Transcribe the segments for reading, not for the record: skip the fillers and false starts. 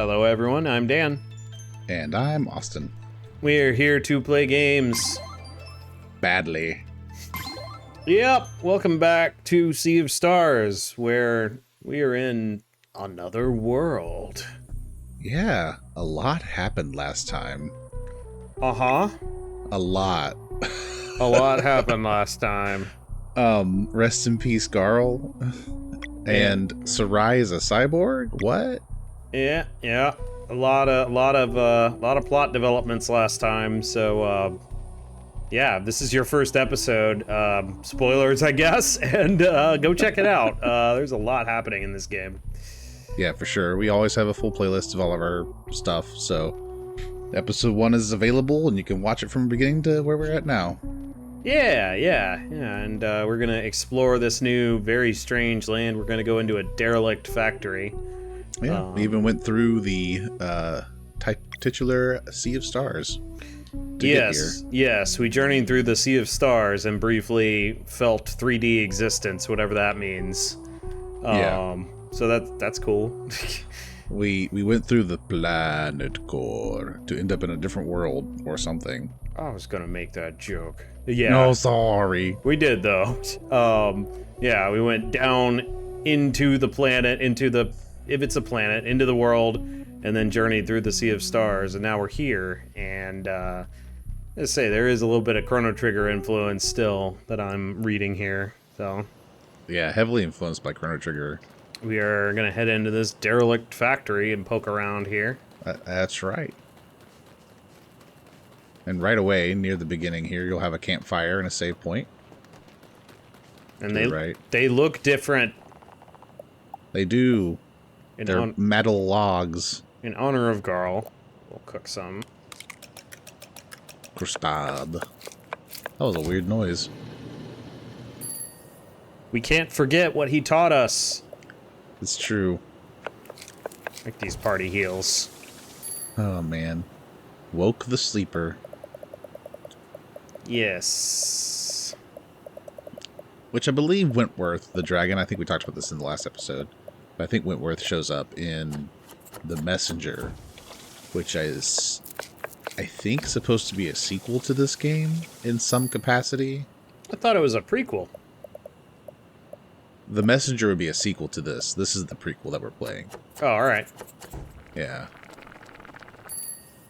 Hello everyone, I'm Dan. And I'm Austin. We're here to play games. Badly. Yep, welcome back to Sea of Stars, where we are in another world. Yeah, a lot happened last time. Uh-huh. A lot. A lot happened last time. Rest in peace, Garl. And Sarai is a cyborg? What? Yeah. A lot of plot developments last time, so yeah, this is your first episode. Spoilers, I guess, and go check it out. There's a lot happening in this game. Yeah, for sure. We always have a full playlist of all of our stuff, so episode 1 is available, and you can watch it from the beginning to where we're at now. Yeah, and we're gonna explore this new, very strange land. We're gonna go into a derelict factory. Yeah, we even went through the titular Sea of Stars. Yes, we journeyed through the Sea of Stars and briefly felt 3D existence, whatever that means. So that's cool. We went through the planet core to end up in a different world or something. I was gonna make that joke. Yeah. No, sorry. We did though. Yeah, we went down into the planet, if it's a planet, into the world, and then journeyed through the Sea of Stars, and now we're here, and let's say there is a little bit of Chrono Trigger influence still that I'm reading here, so. Yeah, heavily influenced by Chrono Trigger. We are gonna head into this derelict factory and poke around here. That's right. And right away, near the beginning here, you'll have a campfire and a save point. And they look different. They do. They're metal logs. In honor of Garl, we'll cook some. Crustade. That was a weird noise. We can't forget what he taught us. It's true. Like these party heals. Oh, man. Woke the sleeper. Yes. Which I believe Wentworth, the dragon, I think we talked about this in the last episode, but I think Wentworth shows up in The Messenger, which is, I think, supposed to be a sequel to this game in some capacity. I thought it was a prequel. The Messenger would be a sequel to this. This is the prequel that we're playing. Oh, alright. Yeah.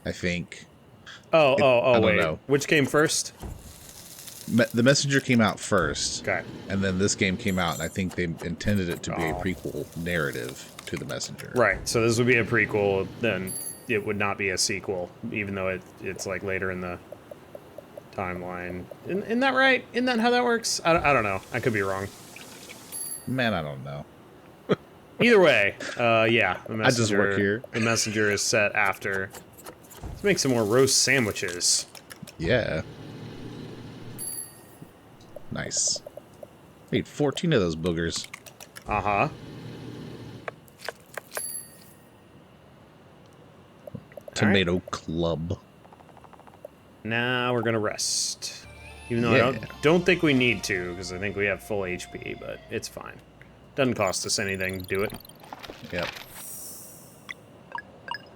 I think. Oh, I wait. don't know. Which came first? The Messenger came out first. Okay. And then this game came out, and I think they intended it to be a prequel narrative to The Messenger. Right, so this would be a prequel, then it would not be a sequel, even though it's like later in the timeline. Isn't that right? Isn't that how that works? I don't know. I could be wrong. Man, I don't know. Either way, yeah. I just work here. The Messenger is set after. Let's make some more roast sandwiches. Yeah. Nice. Made 14 of those boogers. Uh-huh. Tomato club. Now we're gonna rest. Even though I don't think we need to, because I think we have full HP, but it's fine. Doesn't cost us anything to do it. Yep.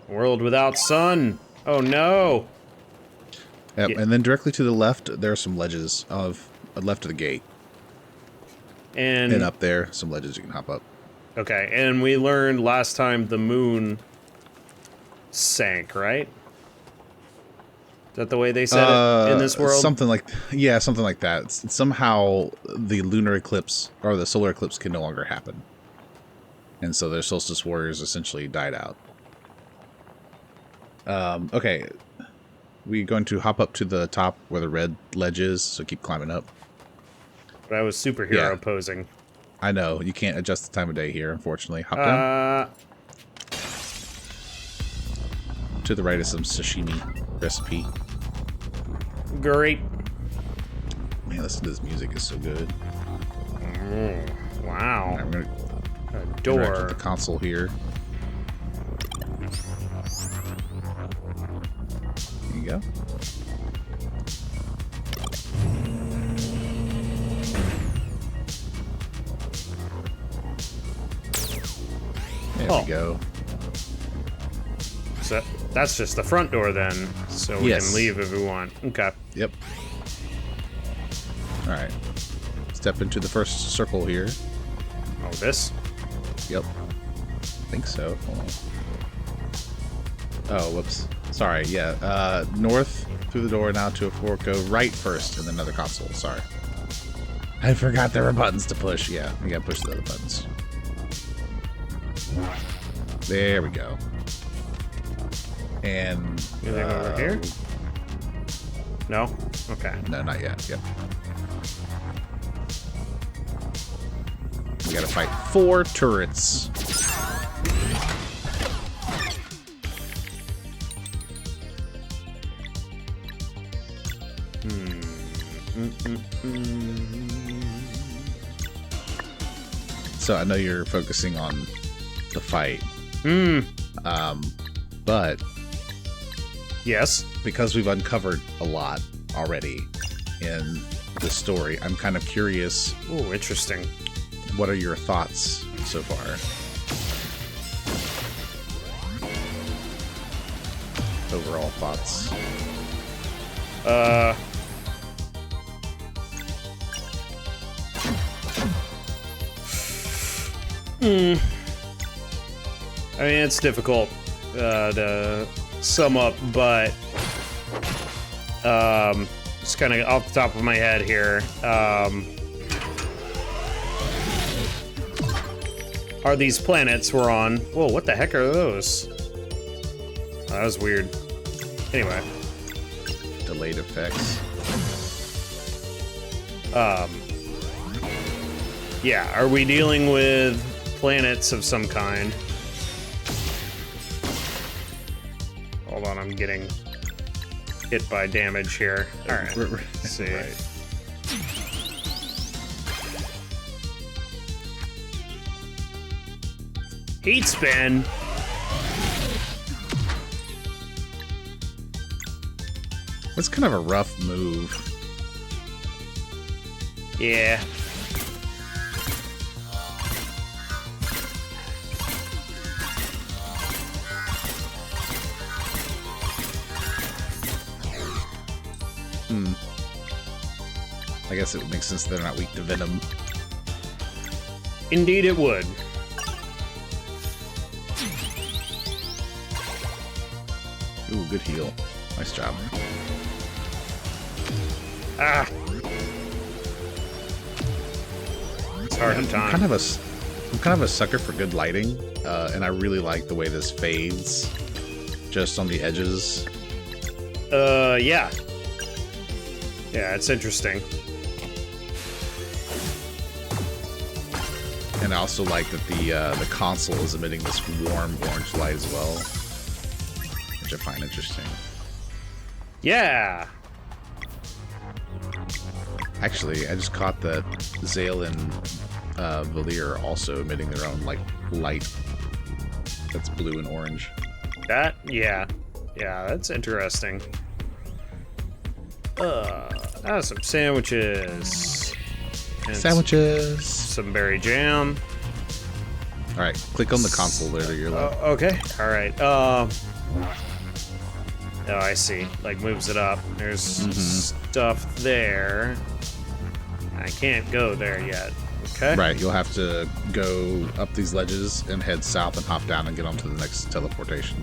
World without sun. Oh no. Yep. Yeah. And then directly to the left, there are some ledges left of the gate. And up there, some ledges you can hop up. Okay, and we learned last time the moon sank, right? Is that the way they said it in this world? Something like that. Somehow the lunar eclipse or the solar eclipse can no longer happen. And so their Solstice Warriors essentially died out. Okay. We're going to hop up to the top where the red ledge is, so keep climbing up. But I was superhero posing. I know. You can't adjust the time of day here, unfortunately. Hop down. To the right is some sashimi recipe. Great. Man, listen to this music. It's so good. Wow. I'm going A to door. interact with the console here. There you go. There we go. That's just the front door then, so we Yes. can leave if we want. Okay. Yep. All right. Step into the first circle here. Oh, this? Yep. I think so. Hold on. Oh, whoops. Sorry. Yeah. North through the door, now to a fork. Go right first, and then another console. Sorry. I forgot there were buttons to push. Yeah, we gotta push the other buttons. There we go. And Anything over here? No? Okay. No, not yet. Yep. We gotta fight 4 turrets. So I know you're focusing on the fight. But Yes. because we've uncovered a lot already in the story, I'm kind of curious, Ooh, interesting. what are your thoughts so far? Overall thoughts. I mean, it's difficult to sum up, but just kind of off the top of my head here, are these planets we're on? Whoa, what the heck are those? Oh, that was weird. Anyway, Delayed effects. yeah, are we dealing with planets of some kind? Hold on, I'm getting hit by damage here. All right, let's see. Right. Heat spin. That's kind of a rough move. Yeah. I guess it would make sense they're not weak to venom. Indeed it would. Ooh, good heal. Nice job. Ah. It's hard to I'm time. kind of a sucker for good lighting, and I really like the way this fades just on the edges. Yeah. Yeah, it's interesting. And I also like that the console is emitting this warm orange light as well, which I find interesting. Yeah. Actually, I just caught that Zale and Valir are also emitting their own like light that's blue and orange. That, yeah. Yeah, that's interesting. Some sandwiches. And Sandwiches. some berry jam. All right, click on the console there to your left. Okay. All right. Oh, I see. Like moves it up. There's stuff there. I can't go there yet. Okay. Right, you'll have to go up these ledges and head south and hop down and get onto the next teleportation.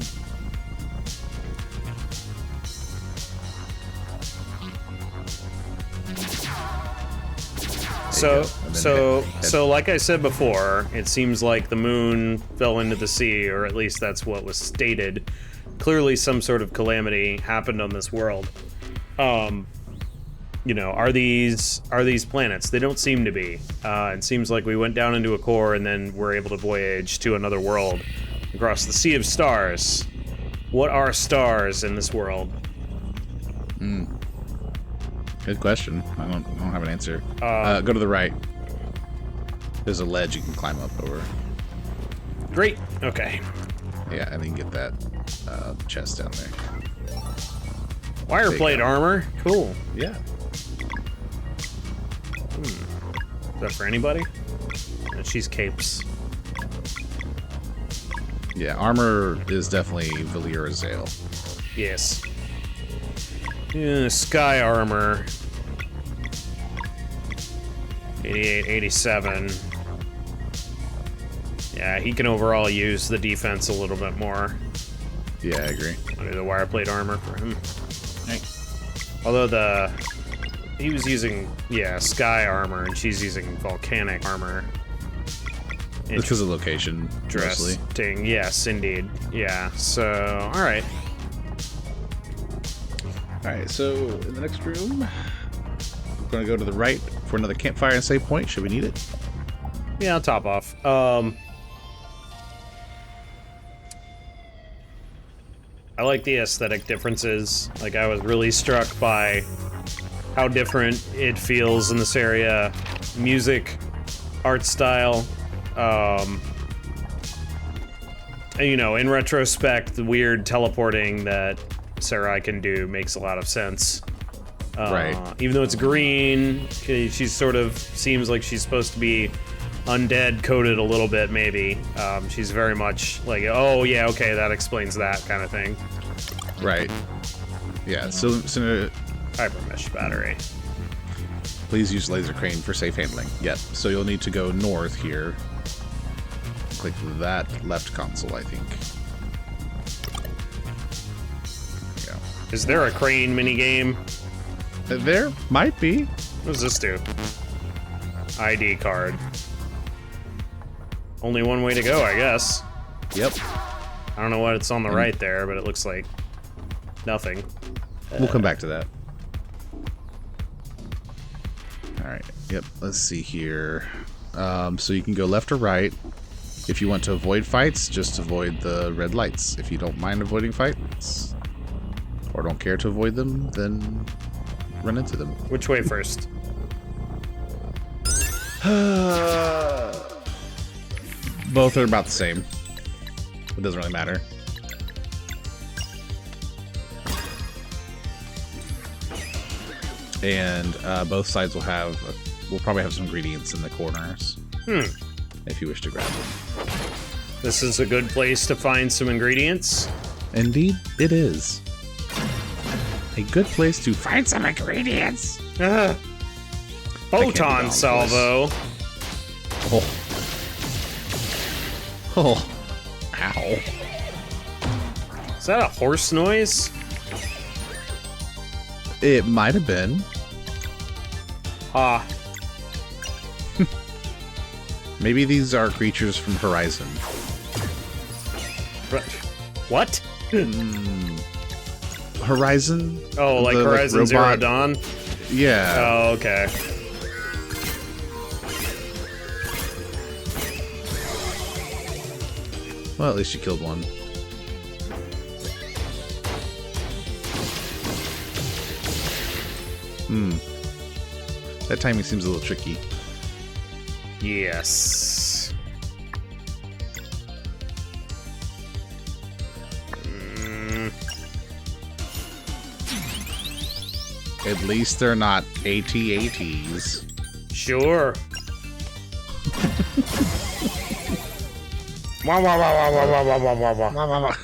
So like I said before, it seems like the moon fell into the sea, or at least that's what was stated. Clearly some sort of calamity happened on this world. You know, are these planets? They don't seem to be. It seems like we went down into a core and then we're able to voyage to another world across the sea of stars. What are stars in this world? Good question. I don't have an answer. Go to the right. There's a ledge you can climb up over. Great. Okay. Yeah, and then you can get that chest down there. Wire plate armor. Cool. Yeah. Is that for anybody? She's capes. Yeah, armor is definitely Valir Azale. Yes. Yeah, sky armor. 88, 87. Yeah, he can overall use the defense a little bit more. Yeah, I agree. I'll do the wire plate armor for him. Right. Although he was using, sky armor, and she's using volcanic armor. Because of location, mostly. Interesting. Yes, indeed. Yeah, so, alright. Alright, so in the next room, we're going to go to the right for another campfire and save point. Should we need it? Yeah, I'll top off. I like the aesthetic differences. Like, I was really struck by how different it feels in this area. Music, art style. And, you know, in retrospect, the weird teleporting that Sarai can do makes a lot of sense. Right. Even though it's green, she sort of seems like she's supposed to be undead coded a little bit, maybe. She's very much like, oh yeah, okay, that explains that kind of thing. Right. Yeah, so Hyper mesh battery. please use laser crane for safe handling. Yep, so you'll need to go north here. Click that left console, I think. There we go. Is there a crane minigame? There might be. What does this do? ID card. Only one way to go, I guess. Yep. I don't know what it's on the right there, but it looks like nothing. We'll come back to that. Alright, yep, let's see here. So you can go left or right. If you want to avoid fights, just avoid the red lights. If you don't mind avoiding fights, or don't care to avoid them, then run into them. Which way first? Both are about the same. It doesn't really matter. And both sides will probably have some ingredients in the corners. If you wish to grab them. This is a good place to find some ingredients. Indeed, it is. A good place to find some ingredients. Photon salvo. Oh. Oh. Ow. Is that a horse noise? It might have been. Ah. Maybe these are creatures from Horizon. What? Horizon? Oh, like Horizon Zero Dawn? Yeah. Oh, okay. Well, at least you killed one. That timing seems a little tricky. Yes. At least they're not AT-ATs. Sure. Wah, wah, wah, wah, wah, wah, wah, wah, wah.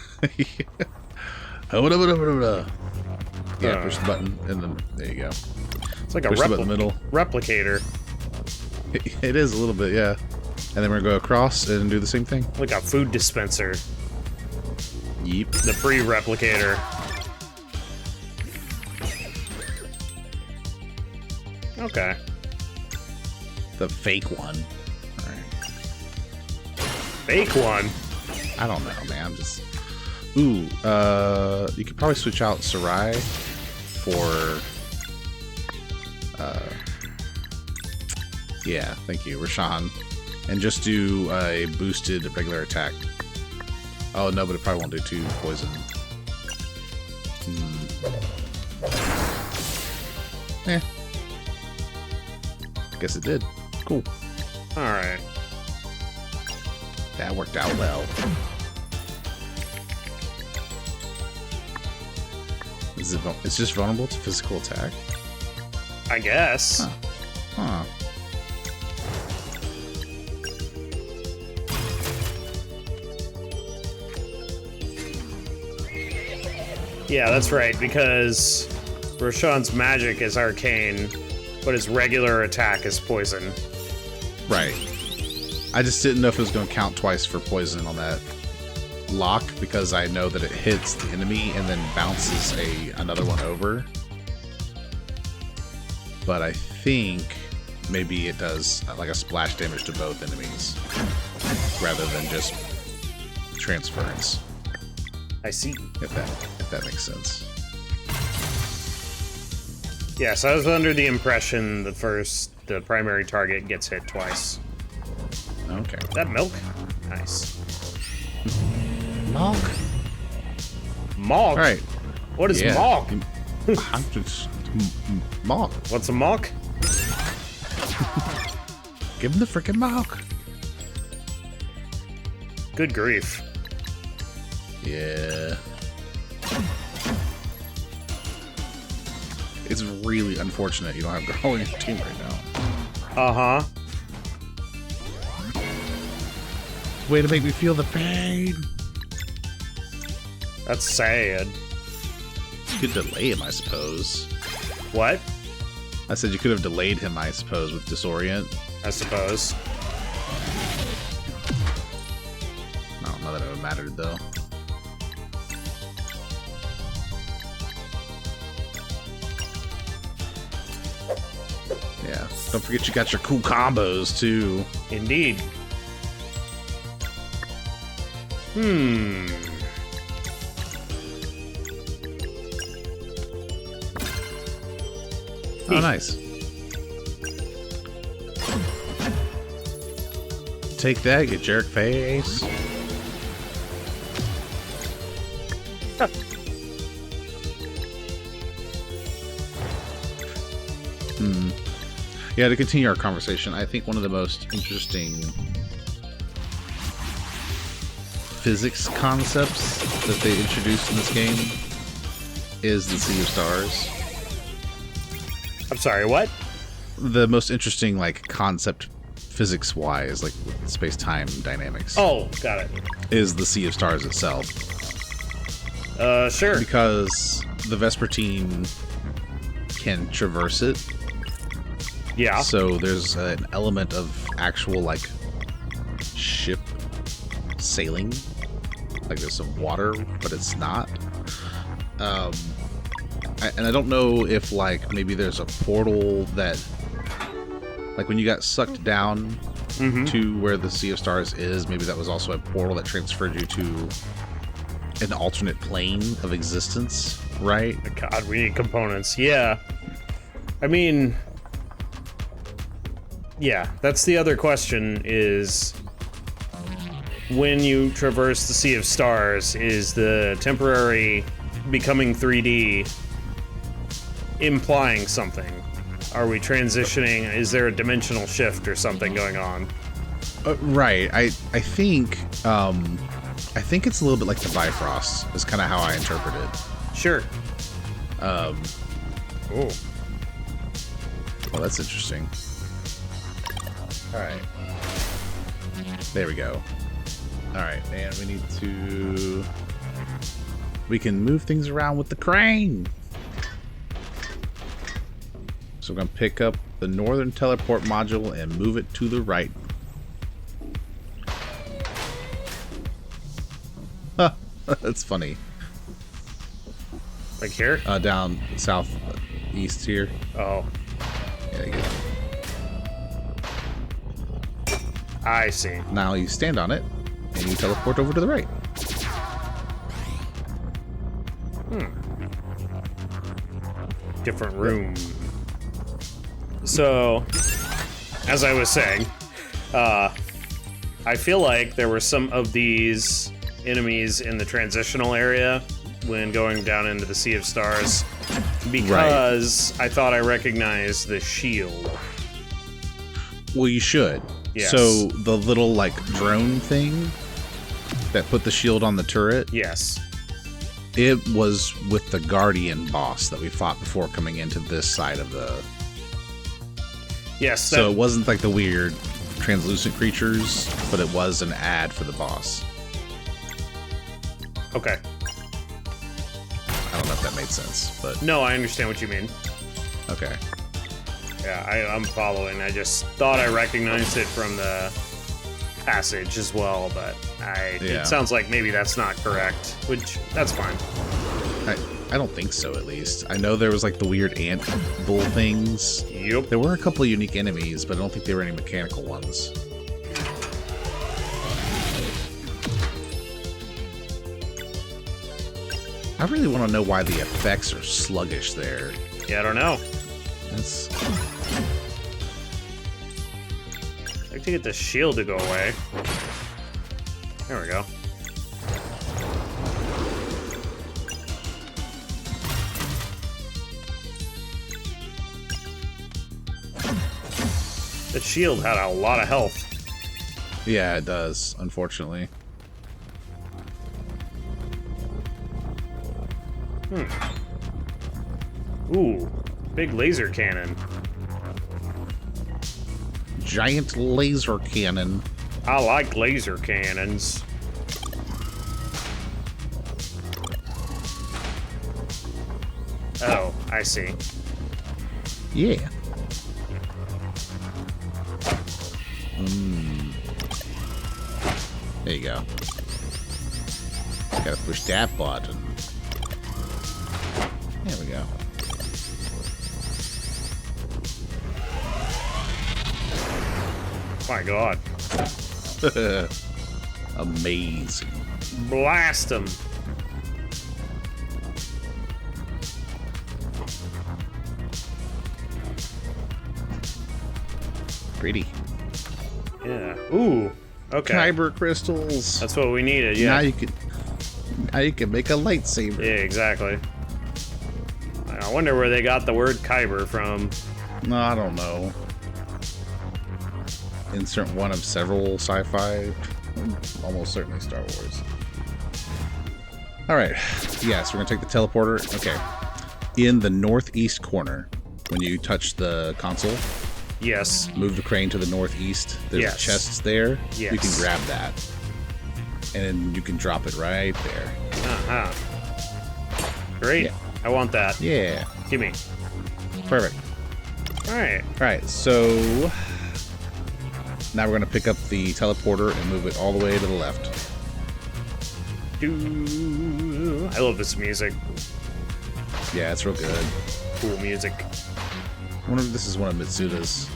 Yeah, push the button, and then there you go. It's like push a the button in the middle. replicator. It is a little bit, yeah. And then we're gonna go across and do the same thing. Like a food dispenser. Yeep. The free replicator. Okay. The fake one. Alright. Fake one? I don't know, man. I'm just... Ooh, you could probably switch out Sarai for... yeah, thank you, Rashan. And just do a boosted regular attack. Oh, no, but it probably won't do 2 poison. Eh. I guess it did. Cool. Alright. That worked out well. It's just vulnerable to physical attack? I guess. Huh. Yeah, that's right, because Roshan's magic is arcane, but his regular attack is poison. Right. I just didn't know if it was going to count twice for poison on that lock, because I know that it hits the enemy and then bounces another one over. But I think maybe it does like a splash damage to both enemies rather than just transference. I see. If that makes sense. Yeah, so I was under the impression the primary target gets hit twice. Okay. Is that milk? Nice. Malk. Malk? Alright. What is malk? Malk. What's a malk? Give him the frickin' malk. Good grief. Yeah. It's really unfortunate you don't have Girl on your team right now. Uh-huh. Way to make me feel the pain. That's sad. You could delay him, I suppose. What? I said you could have delayed him, I suppose, with Disorient. I suppose. I don't know that it would have mattered, though. Yeah. Don't forget you got your cool combos, too. Indeed. Oh, nice. Take that, you jerk face. Yeah, to continue our conversation, I think one of the most interesting physics concepts that they introduced in this game is the Sea of Stars. I'm sorry, what? The most interesting, like, concept physics-wise, like, with space-time dynamics. Oh, got it. Is the Sea of Stars itself. Sure. Because the Vespertine can traverse it. Yeah. So there's an element of actual, like, ship sailing. Like, there's some water, but it's not. And I don't know if, like, maybe there's a portal that, like, when you got sucked down to where the Sea of Stars is, maybe that was also a portal that transferred you to an alternate plane of existence, right? God, we need components. Yeah. I mean, yeah, that's the other question is when you traverse the Sea of Stars, is the temporary becoming 3D implying something? Are we transitioning? Is there a dimensional shift or something going on? Right. I think it's a little bit like the Bifrost is kind of how I interpret it. Sure. Oh. Ooh. Well, that's interesting. Alright. There we go. Alright, and we need to... We can move things around with the crane! So we're going to pick up the northern teleport module and move it to the right. Huh, that's funny. Like here? Down south east here. Oh. Yeah, you get it. I see. Now you stand on it, and you teleport over to the right. Different room. So, as I was saying, I feel like there were some of these enemies in the transitional area when going down into the Sea of Stars because I thought I recognized the shield. Well, you should. Yes. So the little, like, drone thing that put the shield on the turret, Yes. it was with the Guardian boss that we fought before coming into this side of the... Yes. So it wasn't like the weird translucent creatures, but it was an ad for the boss. Okay. I that made sense, but No, I understand what you mean. okay. Yeah, I'm following. I just thought I recognized it from the passage as well, but it sounds like maybe that's not correct, which that's fine. I don't think so, at least. I know there was like the weird ant bull things. Yep. There were a couple of unique enemies, but I don't think they were any mechanical ones. I really want to know why the effects are sluggish there. Yeah, I don't know. That's... I'd like to get the shield to go away. There we go. That shield had a lot of health. Yeah, it does, unfortunately. Ooh, big laser cannon. Giant laser cannon. I like laser cannons. Oh, I see. Yeah. There you go. Gotta push that button. There we go. My God. Amazing. Blast them. Pretty. Yeah. Ooh. Okay. Kyber crystals. That's what we needed. Yeah. Now you can make a lightsaber. Yeah, exactly. I wonder where they got the word Kyber from. No, I don't know. Insert one of several sci-fi. Almost certainly Star Wars. Alright. Yes, we're going to take the teleporter. Okay. In the northeast corner, when you touch the console, Yes. move the crane to the northeast. There's Yes. a chest there. Yes. You can grab that. And then you can drop it right there. Uh-huh. Great. Yeah. I want that. Yeah. Give me. Perfect. Alright. Alright, so now we're going to pick up the teleporter and move it all the way to the left. I love this music. Yeah, it's real good. Cool music. I wonder if this is one of Mitsuda's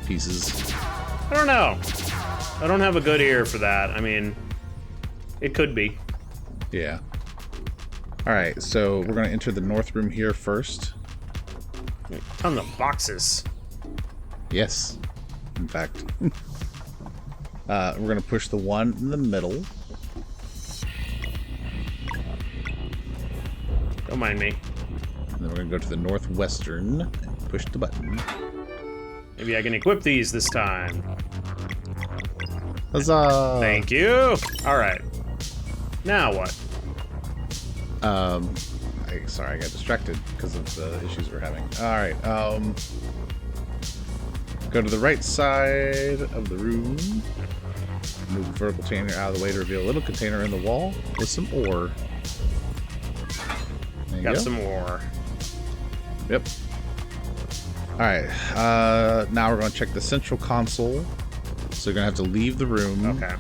pieces. I don't know. I don't have a good ear for that. I mean, it could be. Yeah. Alright, so we're going to enter the north room here first. Tons of boxes. Yes. In fact. We're going to push the one in the middle. Don't mind me. And then we're going to go to the northwestern and push the button. Maybe I can equip these this time. Huzzah! Thank you. All right. Now what? Sorry, I got distracted because of the issues we're having. Alright, go to the right side of the room. Move the vertical container out of the way to reveal a little container in the wall with some ore. There you Got go. some more. Yep. Alright, now we're going to check the central console. So you're going to have to leave the room Okay.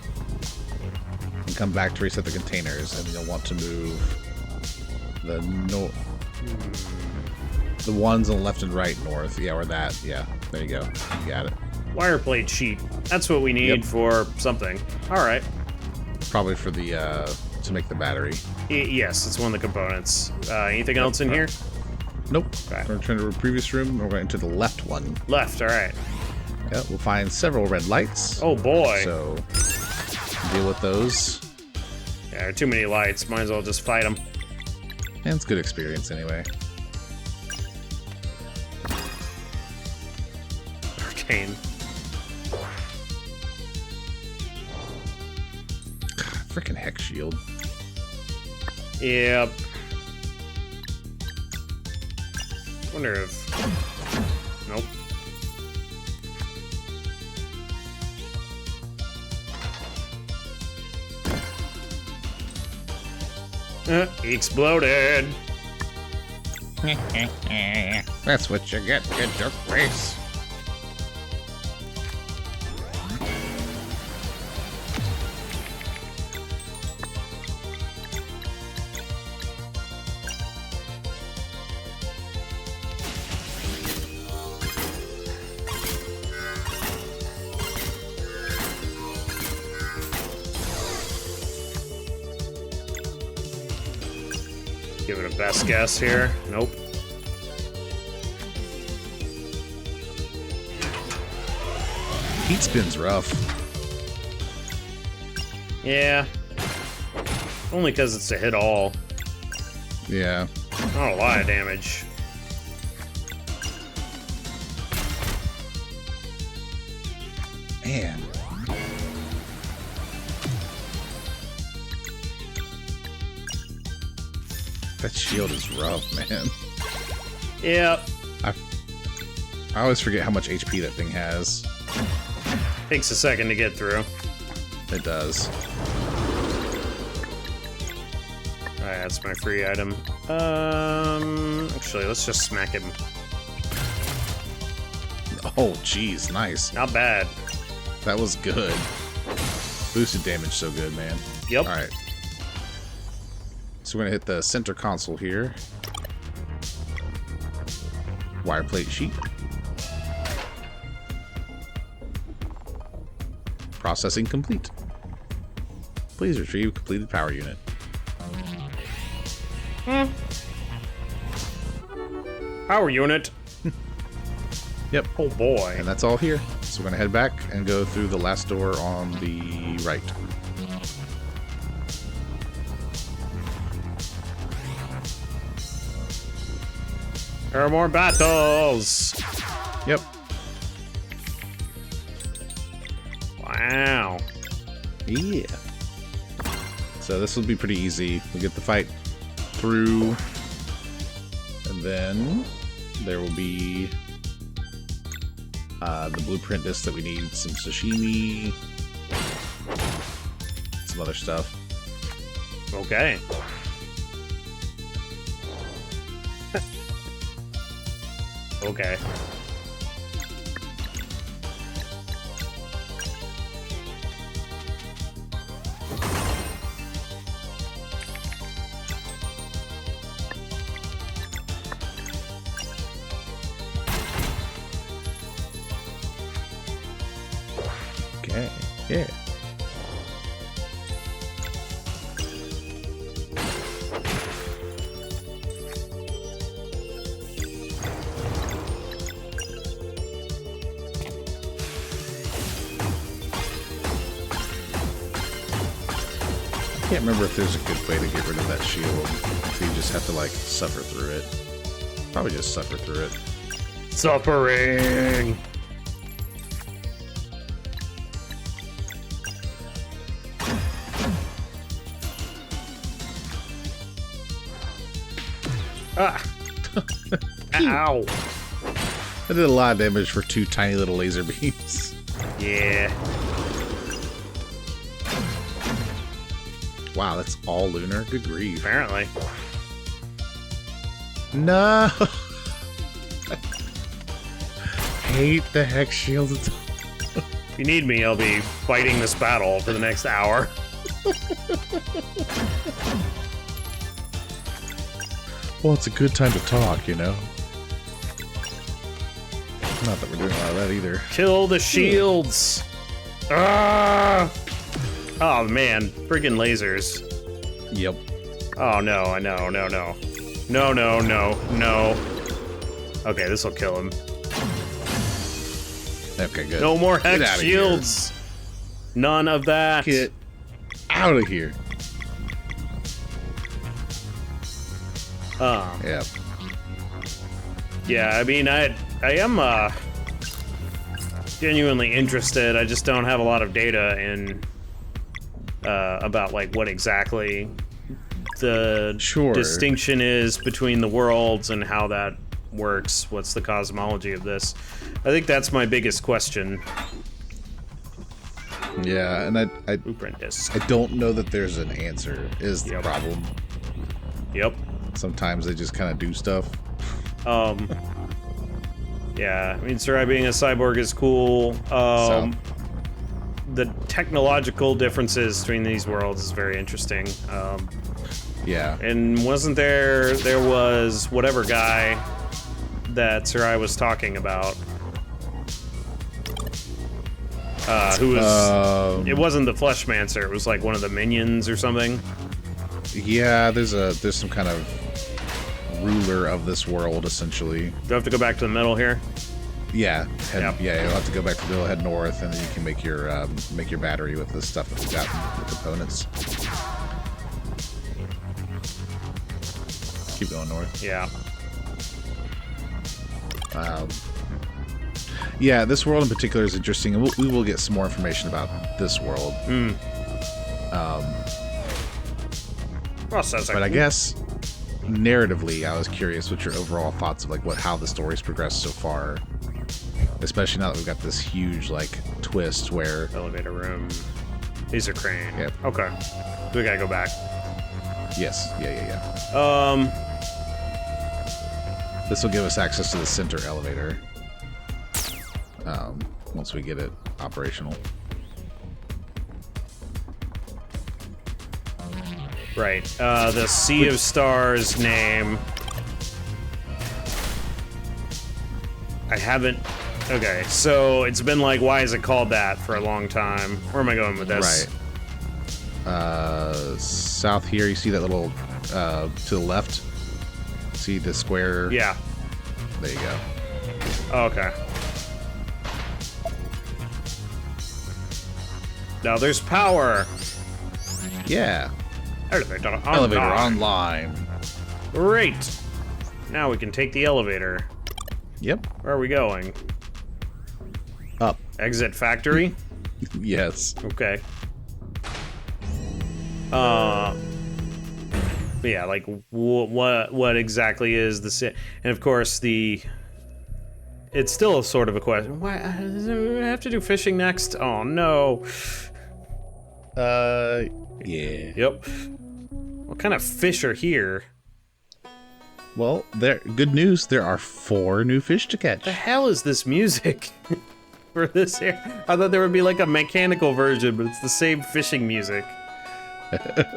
and come back to reset the containers. And you'll want to move the the ones on the left and right north. Yeah, or that. Yeah, there you go. You got it. Wire plate sheet. That's what we need Yep. for something. All right. Probably for the to make the battery. Yes, it's one of the components. Anything else in here? Nope. Okay. We're going to turn to the previous room. And we're going to the left one. Left. All right. Yeah, we'll find several red lights. Oh boy. So deal with those. Yeah, there are too many lights. Might as well just fight them. And it's good experience anyway. Arcane. Freaking hex shield. Yep. Wonder if. Nope. Exploded. That's what you get, you jerk face. Give it a best guess here. Nope. Heat spin's rough. Yeah. Only because it's a hit all. Yeah. Not a lot of damage. Man. That shield is rough, man. Yeah. I always forget how much HP that thing has. Takes a second to get through. It does. Alright, that's my free item. Actually, let's just smack him. Oh, jeez, nice. Not bad. That was good. Boosted damage so good, man. Yep. Alright. So we're gonna hit the center console here. Wire plate sheet. Processing complete. Please retrieve completed power unit. Power unit. Yep. Oh boy. And that's all here. So we're gonna head back and go through the last door on the right. There are more battles. Yep. Wow. Yeah. So this will be pretty easy. We'll get the fight through, and then there will be the blueprint disc that we need, some sashimi, some other stuff. Okay. Okay. Okay. Yeah. I can't remember if there's a good way to get rid of that shield. If you just have to, like, suffer through it. Probably just suffer through it. Suffering. Ah. Ow. That did a lot of damage for two tiny little laser beams. Yeah. Wow, that's all lunar? Good grief. Apparently. No! Hate the hex shield. If you need me, I'll be fighting this battle for the next hour. Well, it's a good time to talk, you know? Not that we're doing a lot of that either. Kill the shields. Ah! Oh man, friggin' lasers. Yep. Oh no, no, no, no. No, no, no, no. Okay, this'll kill him. Okay, good. No more Get hex outta shields. None of that. Get out of here. Yeah. Yeah, I mean, I am genuinely interested. I just don't have a lot of data in about like what exactly the distinction is between the worlds and how that works. What's the cosmology of this? I think that's my biggest question. Yeah, and I Blueprint disc. I don't know that there's an answer, is the problem. Yep. Sometimes they just kind of do stuff. Yeah, I mean, Sarai being a cyborg is cool. The technological differences between these worlds is very interesting. Yeah. And wasn't there was whatever guy that Sarai was talking about. Who was? It wasn't the Fleshmancer. It was like one of the minions or something. Yeah, there's some kind of ruler of this world, essentially. Do I have to go back to the middle here? Yeah, Yep. Yeah. You'll have to go back to the middle, head north, and then you can make your battery with the stuff that we got, the components. Keep going north. Yeah. Yeah, this world in particular is interesting, and we will get some more information about this world. But I guess narratively, I was curious what your overall thoughts of like how the story's progressed so far, especially now that we've got this huge like twist where Elevator room. These are crane. Yep. Okay. We gotta go back. Yes, yeah. This will give us access to the center elevator. Once we get it operational. Right. The Sea of Stars name. I haven't. Okay, so it's been like, why is it called that for a long time? Where am I going with this? Right. South here, you see that little to the left. See the square? Yeah. There you go. Okay. Now there's power. Yeah. Elevator online. Elevator online. Great. Now we can take the elevator. Yep. Where are we going? Up. Exit factory? Yes. Okay. Yeah, like what exactly is the and of course it's still sort of a question. Why do I have to do fishing next? Oh no. Yeah. Yep. What kind of fish are here? Well, good news. There are 4 new fish to catch. The hell is this music for this here? I thought there would be like a mechanical version, but it's the same fishing music.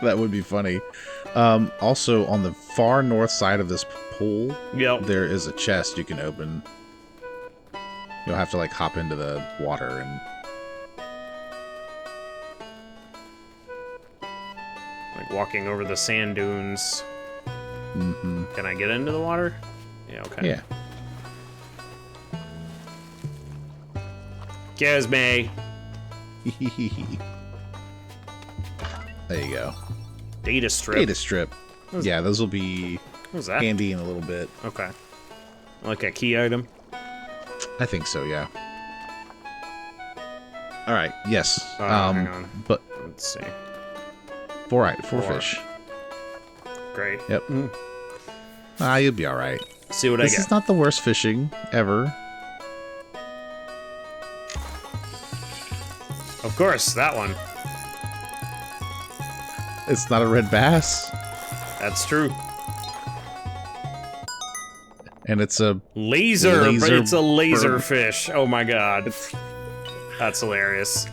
That would be funny. Also, on the far north side of this pool, Yep. there is a chest you can open. You'll have to like hop into the water and Like walking over the sand dunes. mm-hmm. Can I get into the water? Yeah, okay. Yeah. Excuse me. There you go. Data strip. Data strip. Yeah, those will be What was that? handy in a little bit. Okay. Like a key item? I think so, yeah. All right. Yes. Hang on. But Let's see. 4 4. fish. Great. Yep. You'll be all right. See what This I get. is not the worst fishing ever. Of course, that one. It's not a red bass, That's true. and it's a Laser, but Laser it's a laser bird. fish. Oh my god. That's hilarious.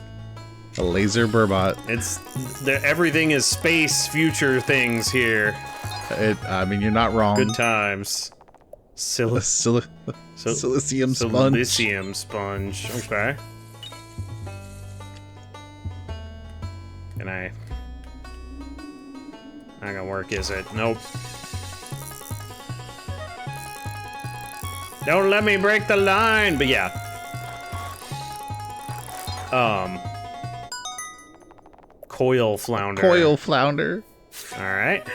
laser burbot. Everything is space future things here. I mean, you're not wrong. Good times. Silicium sponge. Silicium sponge. Okay. Can I? Not gonna work, is it? Nope. Don't let me break the line. But yeah. Coil flounder. Coil flounder. All right.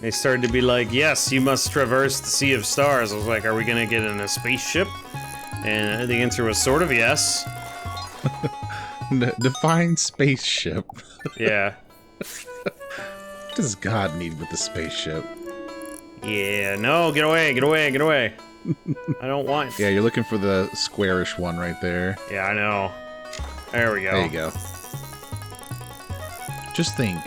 They started to be like, yes, you must traverse the Sea of Stars. I was like, are we gonna get in a spaceship? And the answer was sort of yes. Define spaceship. Yeah. What does God need with the spaceship? Yeah, no, get away, get away, get away. I don't want. Yeah, you're looking for the squarish one right there. Yeah, I know. There we go. There you go. Just think,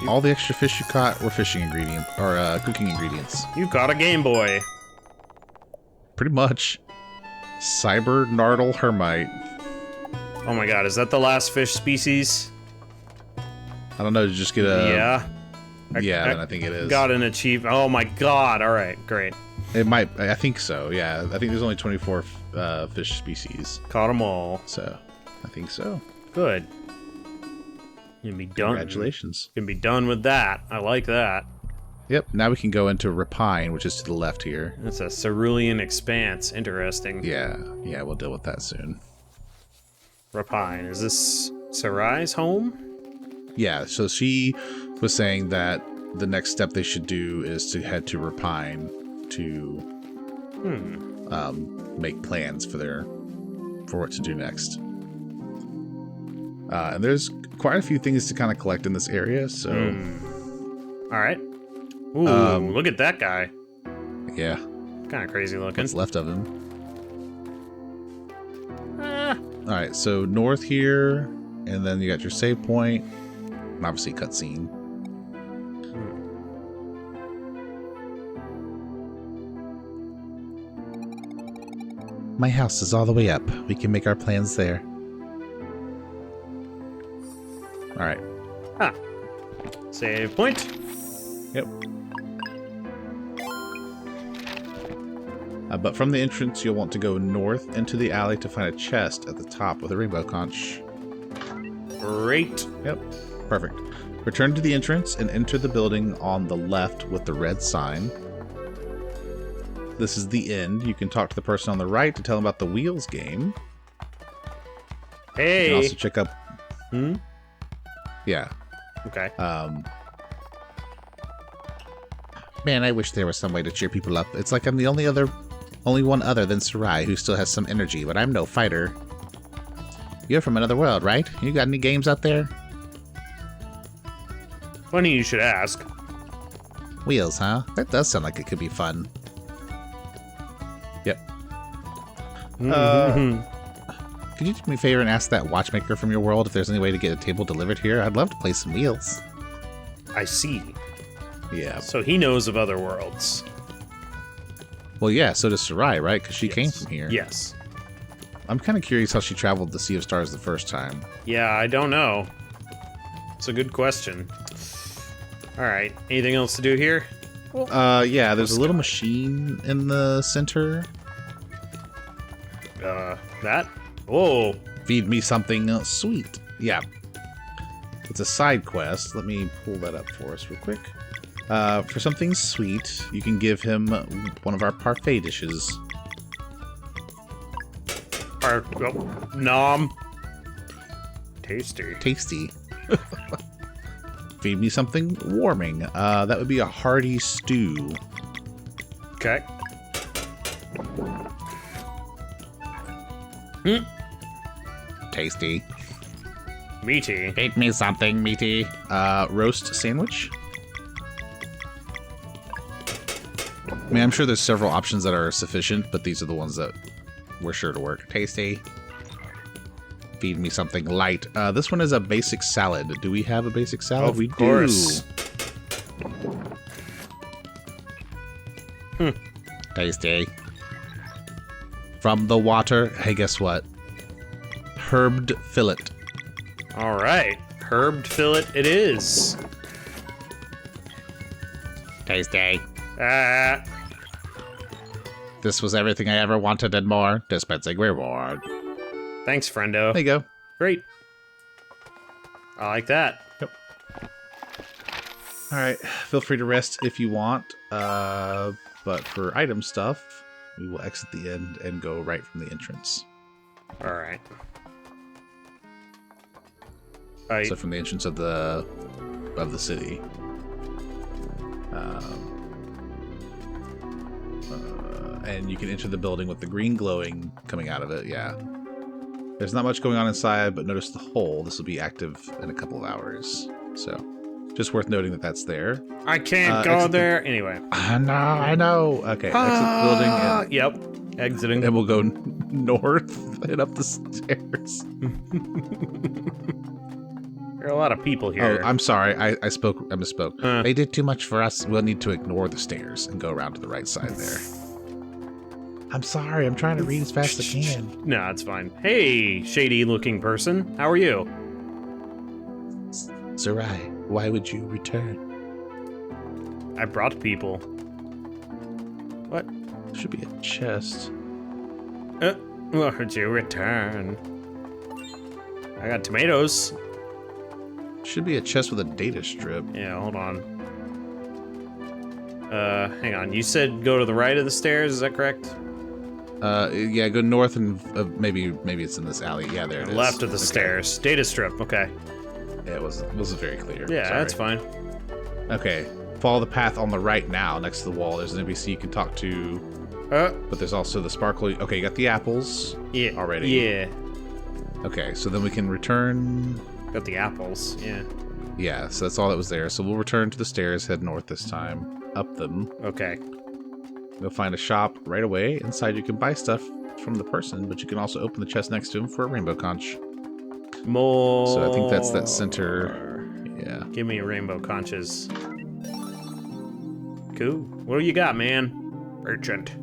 All the extra fish you caught were fishing ingredients, or cooking ingredients. You caught a Game Boy. Pretty much. Cyber Nardle Hermite. Oh my god, is that the last fish species? I don't know, did you just get a... Yeah. Then I think it is. Got an achievement. Oh my god, alright, great. It might, I think so, yeah. I think there's only 24 fish species. Caught them all. So, I think so. Good. You can be done. Congratulations. You can be done with that. I like that. Yep, now we can go into Repine, which is to the left here. That's a Cerulean Expanse. Interesting. Yeah, we'll deal with that soon. Repine. Is this Sarai's home? Yeah, so she was saying that the next step they should do is to head to Repine to make plans for what to do next. And there's quite a few things to kind of collect in this area, so... All right. Ooh, look at that guy. Yeah. Kind of crazy looking. What's left of him. All right, so north here, and then you got your save point, and obviously cutscene. My house is all the way up. We can make our plans there. All right. Ah. Save point. Yep. But from the entrance, you'll want to go north into the alley to find a chest at the top with a rainbow conch. Great. Yep. Perfect. Return to the entrance and enter the building on the left with the red sign. This is the end. You can talk to the person on the right to tell them about the Wheels game. Hey. You can also check up... Yeah. Okay. Man, I wish there was some way to cheer people up. It's like I'm the only one other than Sarai who still has some energy, but I'm no fighter. You're from another world, right? You got any games out there? Funny you should ask. Wheels, huh? That does sound like it could be fun. Yep. Could you do me a favor and ask that watchmaker from your world if there's any way to get a table delivered here? I'd love to play some Wheels. I see. Yeah. So he knows of other worlds. Well, yeah, so does Sarai, right? Because she came from here. Yes. I'm kind of curious how she traveled the Sea of Stars the first time. Yeah, I don't know. It's a good question. All right. Anything else to do here? Yeah, there's a little machine in the center. That? Whoa. Feed me something sweet. Yeah. It's a side quest. Let me pull that up for us real quick. For something sweet, you can give him one of our parfait dishes. Nom. Tasty. Tasty. Feed me something warming. That would be a hearty stew. Okay. Tasty. Meaty. Feed me something meaty. Roast sandwich. I mean, I'm sure there's several options that are sufficient, but these are the ones that were sure to work. Tasty. Feed me something light. This one is a basic salad. Do we have a basic salad? Of we course. do. Tasty. From the water. Hey, guess what? Herbed fillet. All right. Herbed fillet it is. Tasty. Ah. This was everything I ever wanted and more. Dispensing reward. Thanks, friendo. There you go. Great. I like that. Yep. All right. Feel free to rest if you want. But for item stuff, we will exit the end and go right from the entrance. All right. So from the entrance of the city. And you can enter the building with the green glowing coming out of it. Yeah. There's not much going on inside, but notice the hole. This will be active in a couple of hours. So just worth noting that that's there. I can't go there. Anyway. I know. Okay. Exit the building. And, yep. Exiting. And we'll go north and up the stairs. There are a lot of people Oh, here. I'm sorry. I misspoke. Huh. They did too much for us. We'll need to ignore the stairs and go around to the right side there. I'm sorry. I'm trying to read as fast as I can. No, it's fine. Hey, shady-looking person. How are you? Sarai, why would you return? I brought people. What? Should be a chest. Why would you return? I got tomatoes. Should be a chest with a data strip. Yeah, hold on. Hang on. You said go to the right of the stairs, is that correct? Yeah, go north and maybe it's in this alley. Yeah, there it is. Left of the stairs. Data strip, okay. Yeah, it wasn't very clear. Yeah, Sorry. that's fine. Okay, follow the path on the right now. Next to the wall, there's an NPC you can talk to. But there's also the sparkly. Okay, you got the apples. Yeah. Already. Yeah. Okay, so then we can return. Got the apples, yeah. Yeah, so that's all that was there. So we'll return to the stairs, head north this time, up them. Okay. Go find a shop right away. Inside you can buy stuff from the person, but you can also open the chest next to him for a rainbow conch. More. So I think that's that center. Yeah. Give me rainbow conches. Cool. What do you got, man? Merchant.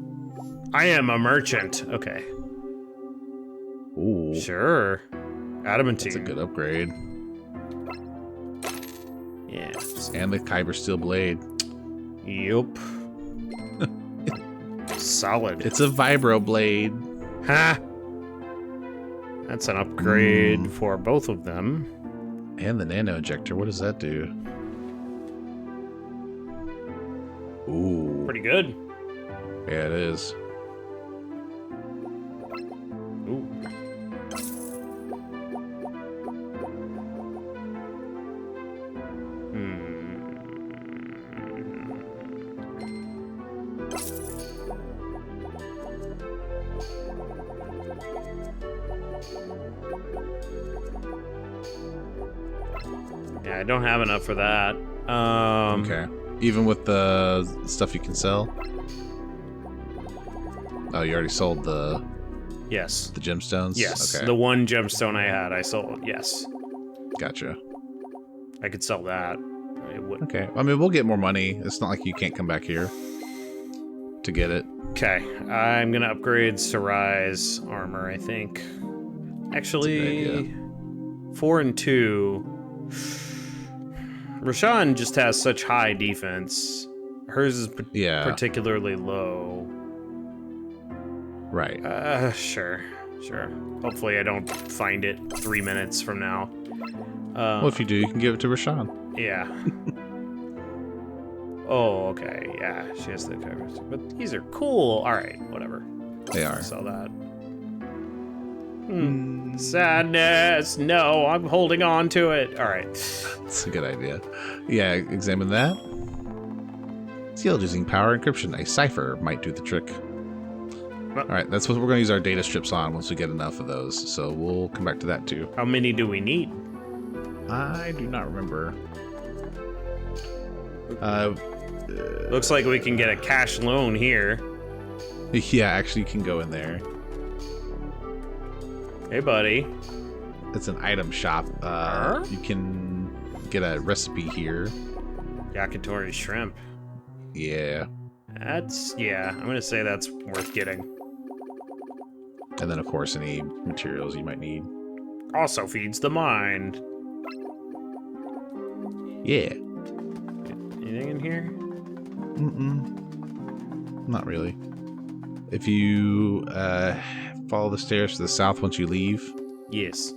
I am a merchant. Okay. Ooh. Sure. Adamantine. That's a good upgrade. Yeah. And the Kyber steel blade. Yup. Solid. It's a vibro blade. Ha! That's an upgrade for both of them. And the nano ejector. What does that do? Ooh. Pretty good. Yeah, it is. Ooh. Yeah, I don't have enough for that. Okay. Even with the stuff you can sell? Oh, you already sold the Yes. gemstones? Yes. Okay. The one gemstone I had, I sold. Yes. Gotcha. I could sell that. It would. Okay. I mean, we'll get more money. It's not like you can't come back here to get it. Okay. I'm going to upgrade Sarai's armor, I think. Actually, 4 and 2. Rashawn just has such high defense. Hers is particularly low. Right. Sure. Hopefully I don't find it 3 minutes from now. Well, if you do, you can give it to Rashawn. Yeah. Oh, okay. Yeah, she has the covers. But these are cool. All right, whatever. They are. Sell that. Sadness. No, I'm holding on to it. All right. That's a good idea. Yeah, examine that. Sealed using power encryption. A cipher might do the trick. Well, all right, that's what we're going to use our data strips on once we get enough of those. So we'll come back to that too. How many do we need? I do not remember. Looks like we can get a cash loan here. Yeah, actually, you can go in there. Hey, buddy. It's an item shop. You can get a recipe here. Yakitori shrimp. Yeah. I'm gonna say that's worth getting. And then, of course, any materials you might need. Also feeds the mind. Yeah. Anything in here? Not really. If you follow the stairs to the south once you leave. Yes.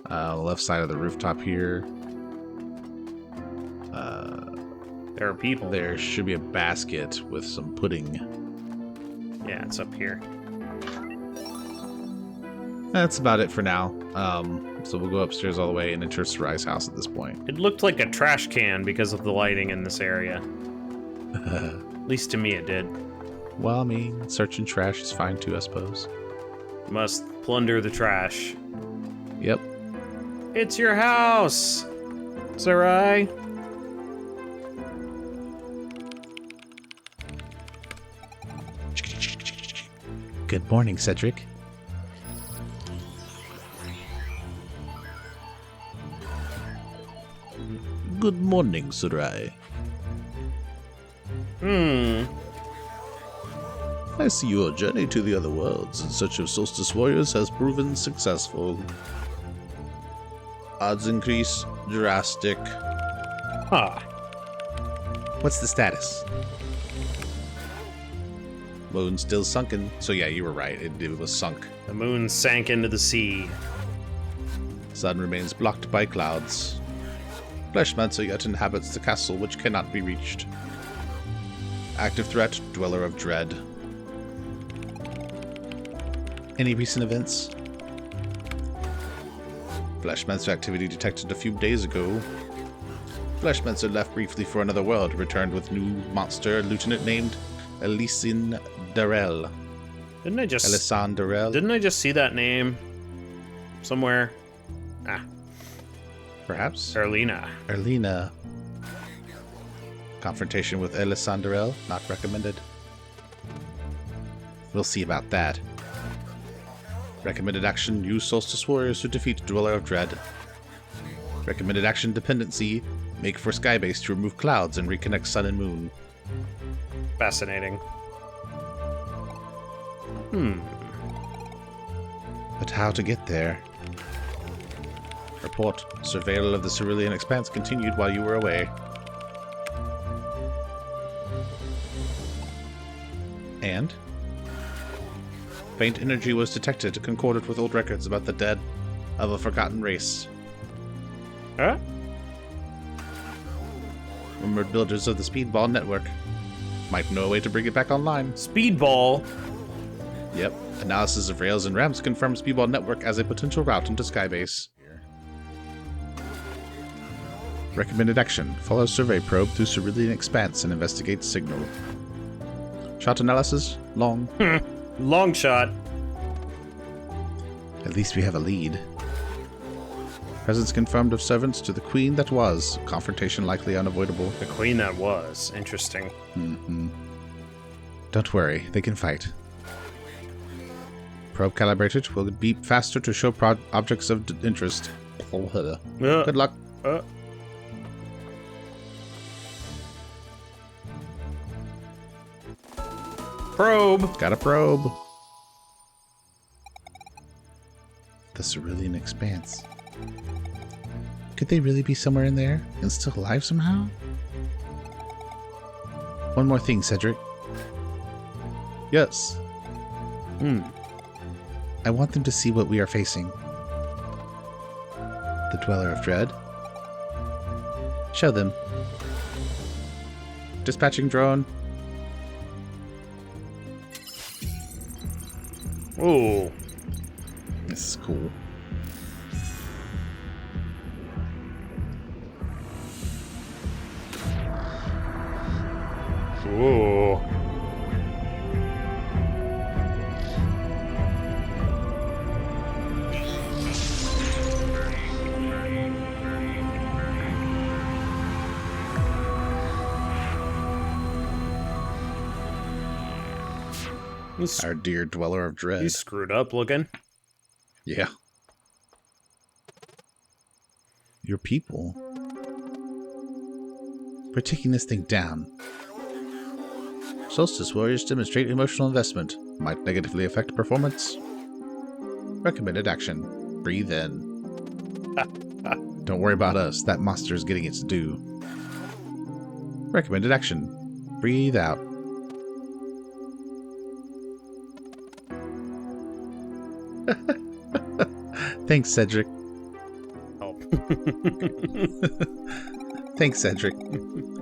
Left side of the rooftop here. There are people. There should be a basket with some pudding. Yeah, it's up here. That's about it for now. So we'll go upstairs all the way and enter Sarai's house at this point. It looked like a trash can because of the lighting in this area. At least to me it did. Well, I mean, searching trash is fine too, I suppose. Must plunder the trash. Yep. It's your house, Sarai. Good morning, Cedric. Good morning, Sarai. I see your journey to the other worlds in search of Solstice Warriors has proven successful. Odds increase drastic. Huh. What's the status? Moon still sunken. So yeah, you were right. It was sunk. The moon sank into the sea. Sun remains blocked by clouds. Fleshmancer yet inhabits the castle which cannot be reached. Active threat, Dweller of Dread. Any recent events? Fleshmancer activity detected a few days ago. Fleshmancer left briefly for another world, returned with new monster lieutenant named Elisin Darel. Didn't I just see that name somewhere? Perhaps. Erlina. Confrontation with Elisandarel, not recommended. We'll see about that. Recommended action, use Solstice Warriors to defeat Dweller of Dread. Recommended action, dependency, make for Skybase to remove clouds and reconnect Sun and Moon. Fascinating. But how to get there? Report. Surveil of the Cerulean Expanse continued while you were away. And? Faint energy was detected, concordant with old records about the dead of a forgotten race. Huh? Rumored builders of the Speedball network. Might know a way to bring it back online. Speedball? Yep. Analysis of rails and ramps confirms Speedball network as a potential route into Skybase. Recommended action. Follow survey probe through Cerulean Expanse and investigate signal. Shot analysis? Long. Long shot. At least we have a lead. Presence confirmed of servants to the queen that was. Confrontation likely unavoidable. The queen that was. Interesting. Don't worry, they can fight. Probe calibrated. Will beep faster to show objects of interest. Good luck. Probe. Got a probe. The Cerulean Expanse. Could they really be somewhere in there and still alive somehow? One more thing, Cedric. Yes. I want them to see what we are facing. The Dweller of Dread. Show them. Dispatching drone. Ooh. This is cool. Ooh. Our dear Dweller of Dread. He's screwed up looking. Yeah. Your people. We're taking this thing down. Solstice Warriors demonstrate emotional investment. Might negatively affect performance. Recommended action. Breathe in. Don't worry about us. That monster is getting its due. Recommended action. Breathe out. Thanks, Cedric. Oh. Thanks, Cedric.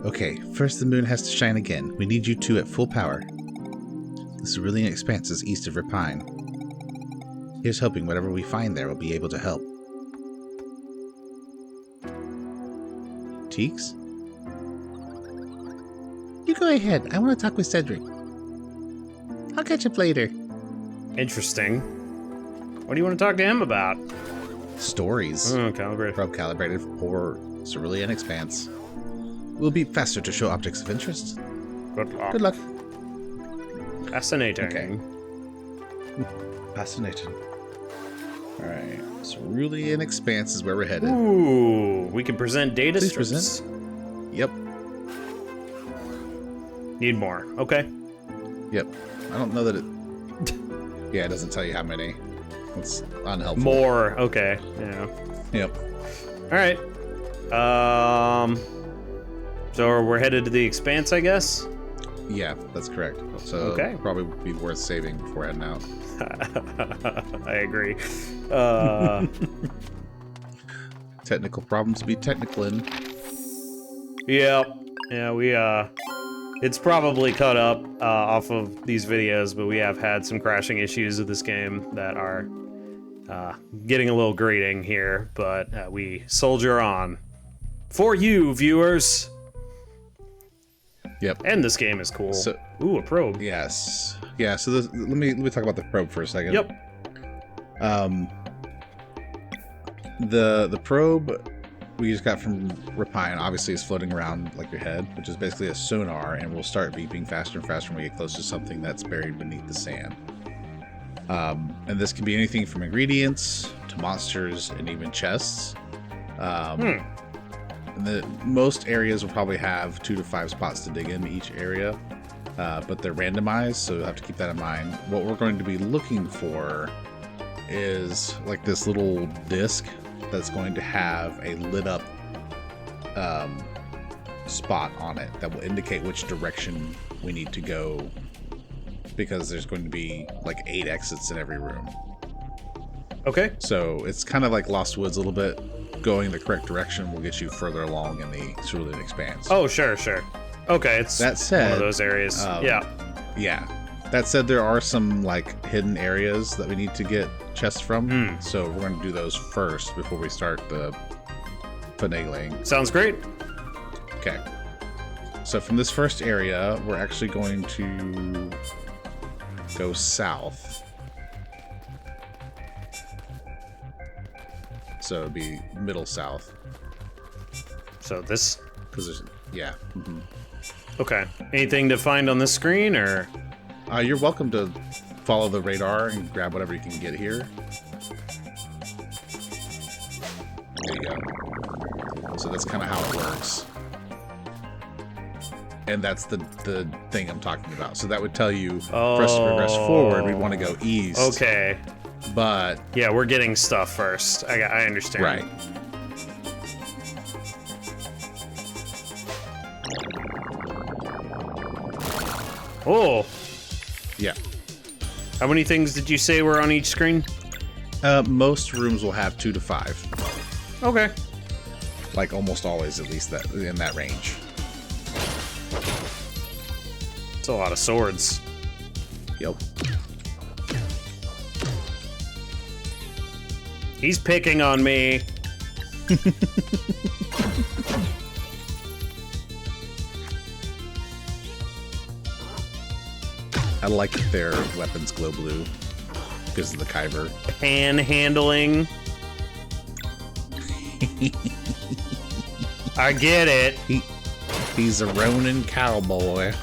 Okay, first the moon has to shine again. We need you two at full power. The Cerulean Expanse is east of Repine. Here's hoping whatever we find there will be able to help. Teeks? You go ahead. I want to talk with Cedric. I'll catch up later. Interesting. What do you want to talk to him about? Stories. Calibrated. Probe calibrated for Cerulean Expanse. Will be faster to show objects of interest. Good luck. Good luck. Fascinating. Okay. Fascinating. Alright. Cerulean Expanse is where we're headed. Ooh, we can present data Please strips. present. Yep. Need more. Okay. Yep. I don't know that it... Yeah, it doesn't tell you how many. It's unhelpful. More. Okay. Yeah. Yep. All right. So we're headed to the Expanse, I guess? Yeah, that's correct. So Okay. probably would be worth saving before heading out. I agree. Technical problems to be technical in. Yeah. Yeah, we, it's probably cut up off of these videos, but we have had some crashing issues with this game that are getting a little grating here, but we soldier on. For you, viewers! Yep. And this game is cool. So, ooh, a probe. yes. Yeah, so let me talk about the probe for a second. Yep. The probe we just got from Repine obviously is floating around like your head, which is basically a sonar, and will start beeping faster and faster when we get close to something that's buried beneath the sand. And this can be anything from ingredients to monsters and even chests. And most areas will probably have 2 to 5 spots to dig in each area, but they're randomized, so you'll have to keep that in mind. What we're going to be looking for is like this little disc that's going to have a lit up spot on it that will indicate which direction we need to go, because there's going to be like 8 exits in every room. Okay. So it's kind of like Lost Woods a little bit. Going the correct direction will get you further along in the Cerulean Expanse. Oh, sure. Okay, it's that said, one of those areas. Yeah. That said, there are some like hidden areas that we need to get chests from. So we're going to do those first before we start the finagling. Sounds great. Okay. So from this first area, we're actually going to go south. So it'd be middle south. So this. Position. Yeah. Mm-hmm. Okay. Anything to find on this screen, or? You're welcome to follow the radar and grab whatever you can get here. There you go. So that's kind of how it works. And that's the thing I'm talking about. So that would tell you for us to progress forward, we want to go east. Okay. But yeah, we're getting stuff first. I understand. Right. Oh. Yeah. How many things did you say were on each screen? Most rooms will have 2 to 5. Okay. Like almost always, at least that in that range. It's a lot of swords. Yep. He's picking on me. I like that their weapons glow blue because of the kyber. Panhandling. I get it. He's a Ronin cowboy.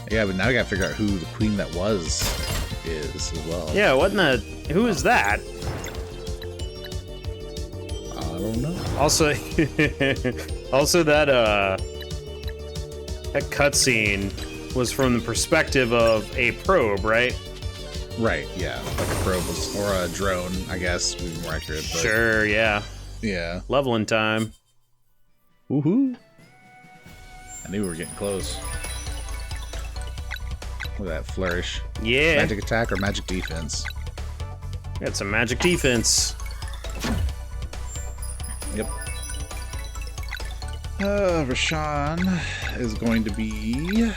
Yeah, but now we gotta figure out who the queen that was is as well. Yeah, what in the... Who is that? I don't know. Also, also that cutscene was from the perspective of a probe, right? Right, yeah. Like a probe or a drone, I guess, would be more accurate. But Sure, yeah. yeah. Leveling time. Woohoo! I knew we were getting close. Look at that flourish. Yeah. Magic attack or magic defense? Got some magic defense. Yep. Rashawn is going to be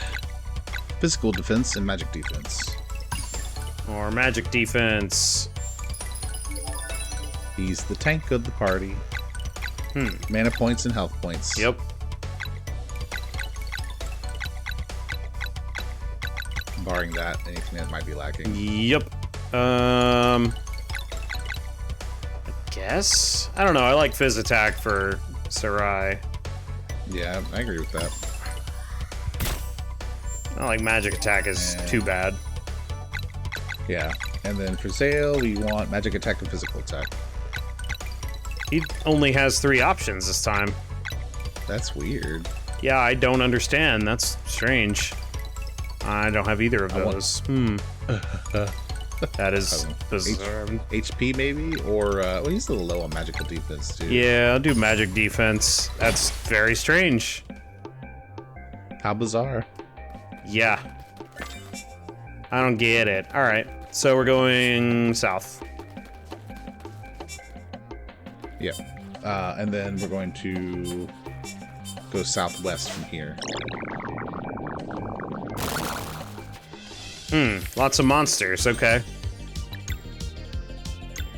physical defense and magic defense. Or magic defense. He's the tank of the party. Mana points and health points. Yep. Barring that, anything that might be lacking. Yep. I guess? I don't know. I like Fizz Attack for Sarai. Yeah, I agree with that. Not like magic attack is too bad. Yeah. And then for Zale, we want magic attack and physical attack. He only has 3 options this time. That's weird. Yeah, I don't understand. That's strange. I don't have either of those. That is bizarre. HP maybe? Or, well, he's a little low on magical defense, too. Yeah, I'll do magic defense. That's very strange. How bizarre. Yeah. I don't get it. All right, so we're going south. Yeah. And then we're going to go southwest from here. Lots of monsters, okay.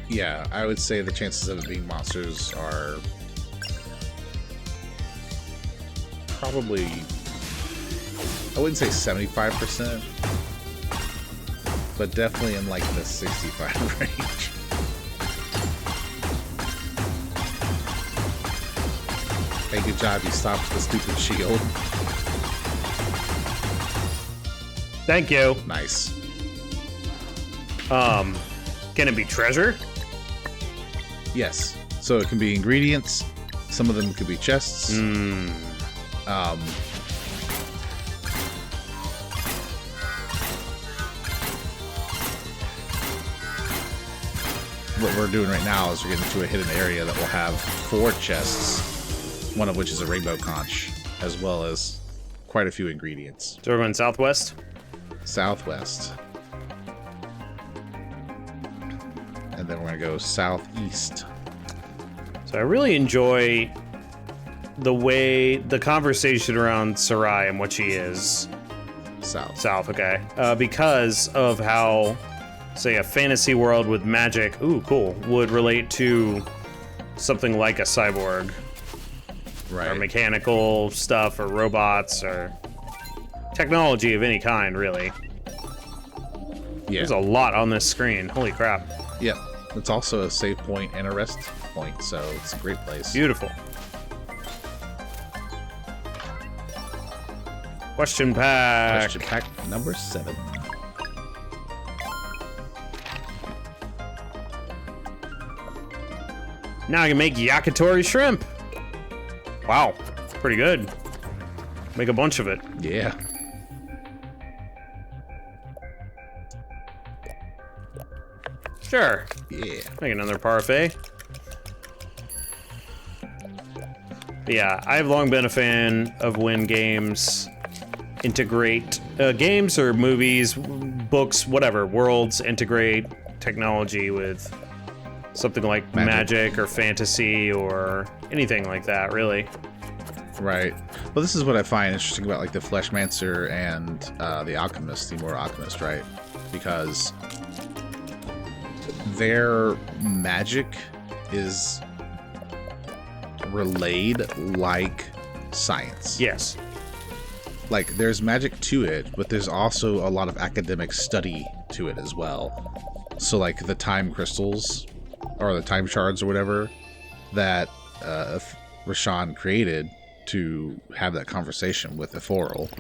Yeah, I would say the chances of it being monsters are probably, I wouldn't say 75%, but definitely in like the 65 range. Hey, good job, you stopped the stupid shield. Thank you. Nice. Can it be treasure? Yes. So it can be ingredients. Some of them could be chests. What we're doing right now is we're getting to a hidden area that will have 4 chests, one of which is a rainbow conch, as well as quite a few ingredients. So we're going southwest? Southwest. And then we're going to go southeast. So I really enjoy the conversation around Sarai and what she is. South, okay. Because of how, say, a fantasy world with magic, ooh, cool, would relate to something like a cyborg. Right. Or mechanical stuff, or robots, or technology of any kind, really. Yeah. There's a lot on this screen. Holy crap. Yep. It's also a save point and a rest point, so it's a great place. Beautiful. Question pack. Question pack number 7. Now I can make yakitori shrimp. Wow, pretty good. Make a bunch of it. Yeah. Sure. Yeah. Make another parfait. But yeah, I've long been a fan of when games integrate games or movies, books, whatever, worlds integrate technology with something like magic or fantasy or anything like that, really. Right. Well, this is what I find interesting about like the Fleshmancer and the Alchemist, the Immortal Alchemist, right? Because their magic is relayed like science. Yes. Like, there's magic to it, but there's also a lot of academic study to it as well. So, like, the time crystals, or the time shards or whatever, that Rashawn created to have that conversation with Eforal,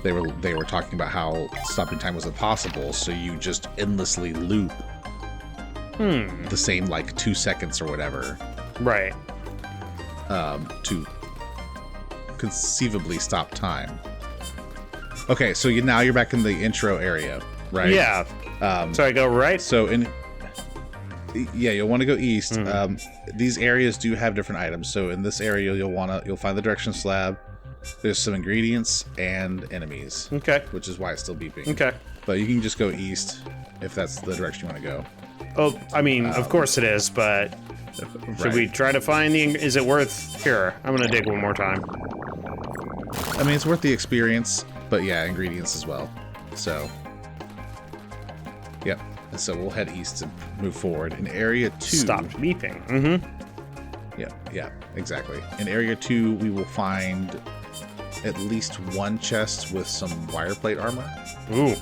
they were talking about how stopping time was impossible, so you just endlessly loop the same, like, 2 seconds or whatever. Right. To conceivably stop time. Okay, so now you're back in the intro area, right? Yeah. So I go right? So you'll want to go east. These areas do have different items. So in this area, you'll find the direction slab. There's some ingredients and enemies. Okay. Which is why it's still beeping. Okay. But you can just go east if that's the direction you want to go. Oh, I mean, of course it is, but should we try to find is it worth... Here, I'm gonna dig one more time. I mean, it's worth the experience, but yeah, ingredients as well. So, yep. And so we'll head east and move forward. In Area 2... Stopped beeping. Yeah, exactly. In Area 2, we will find at least one chest with some wire plate armor. Ooh.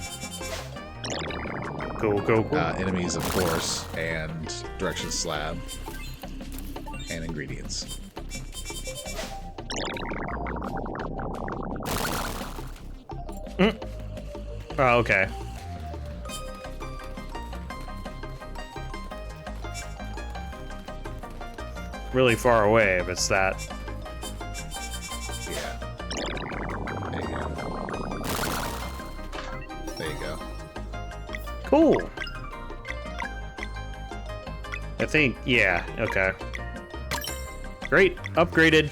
Cool. Enemies, of course, and direction slab, and ingredients. Oh, okay. Really far away if it's that. Yeah. There you go. There you go. Cool. I think, yeah, okay. Great, upgraded.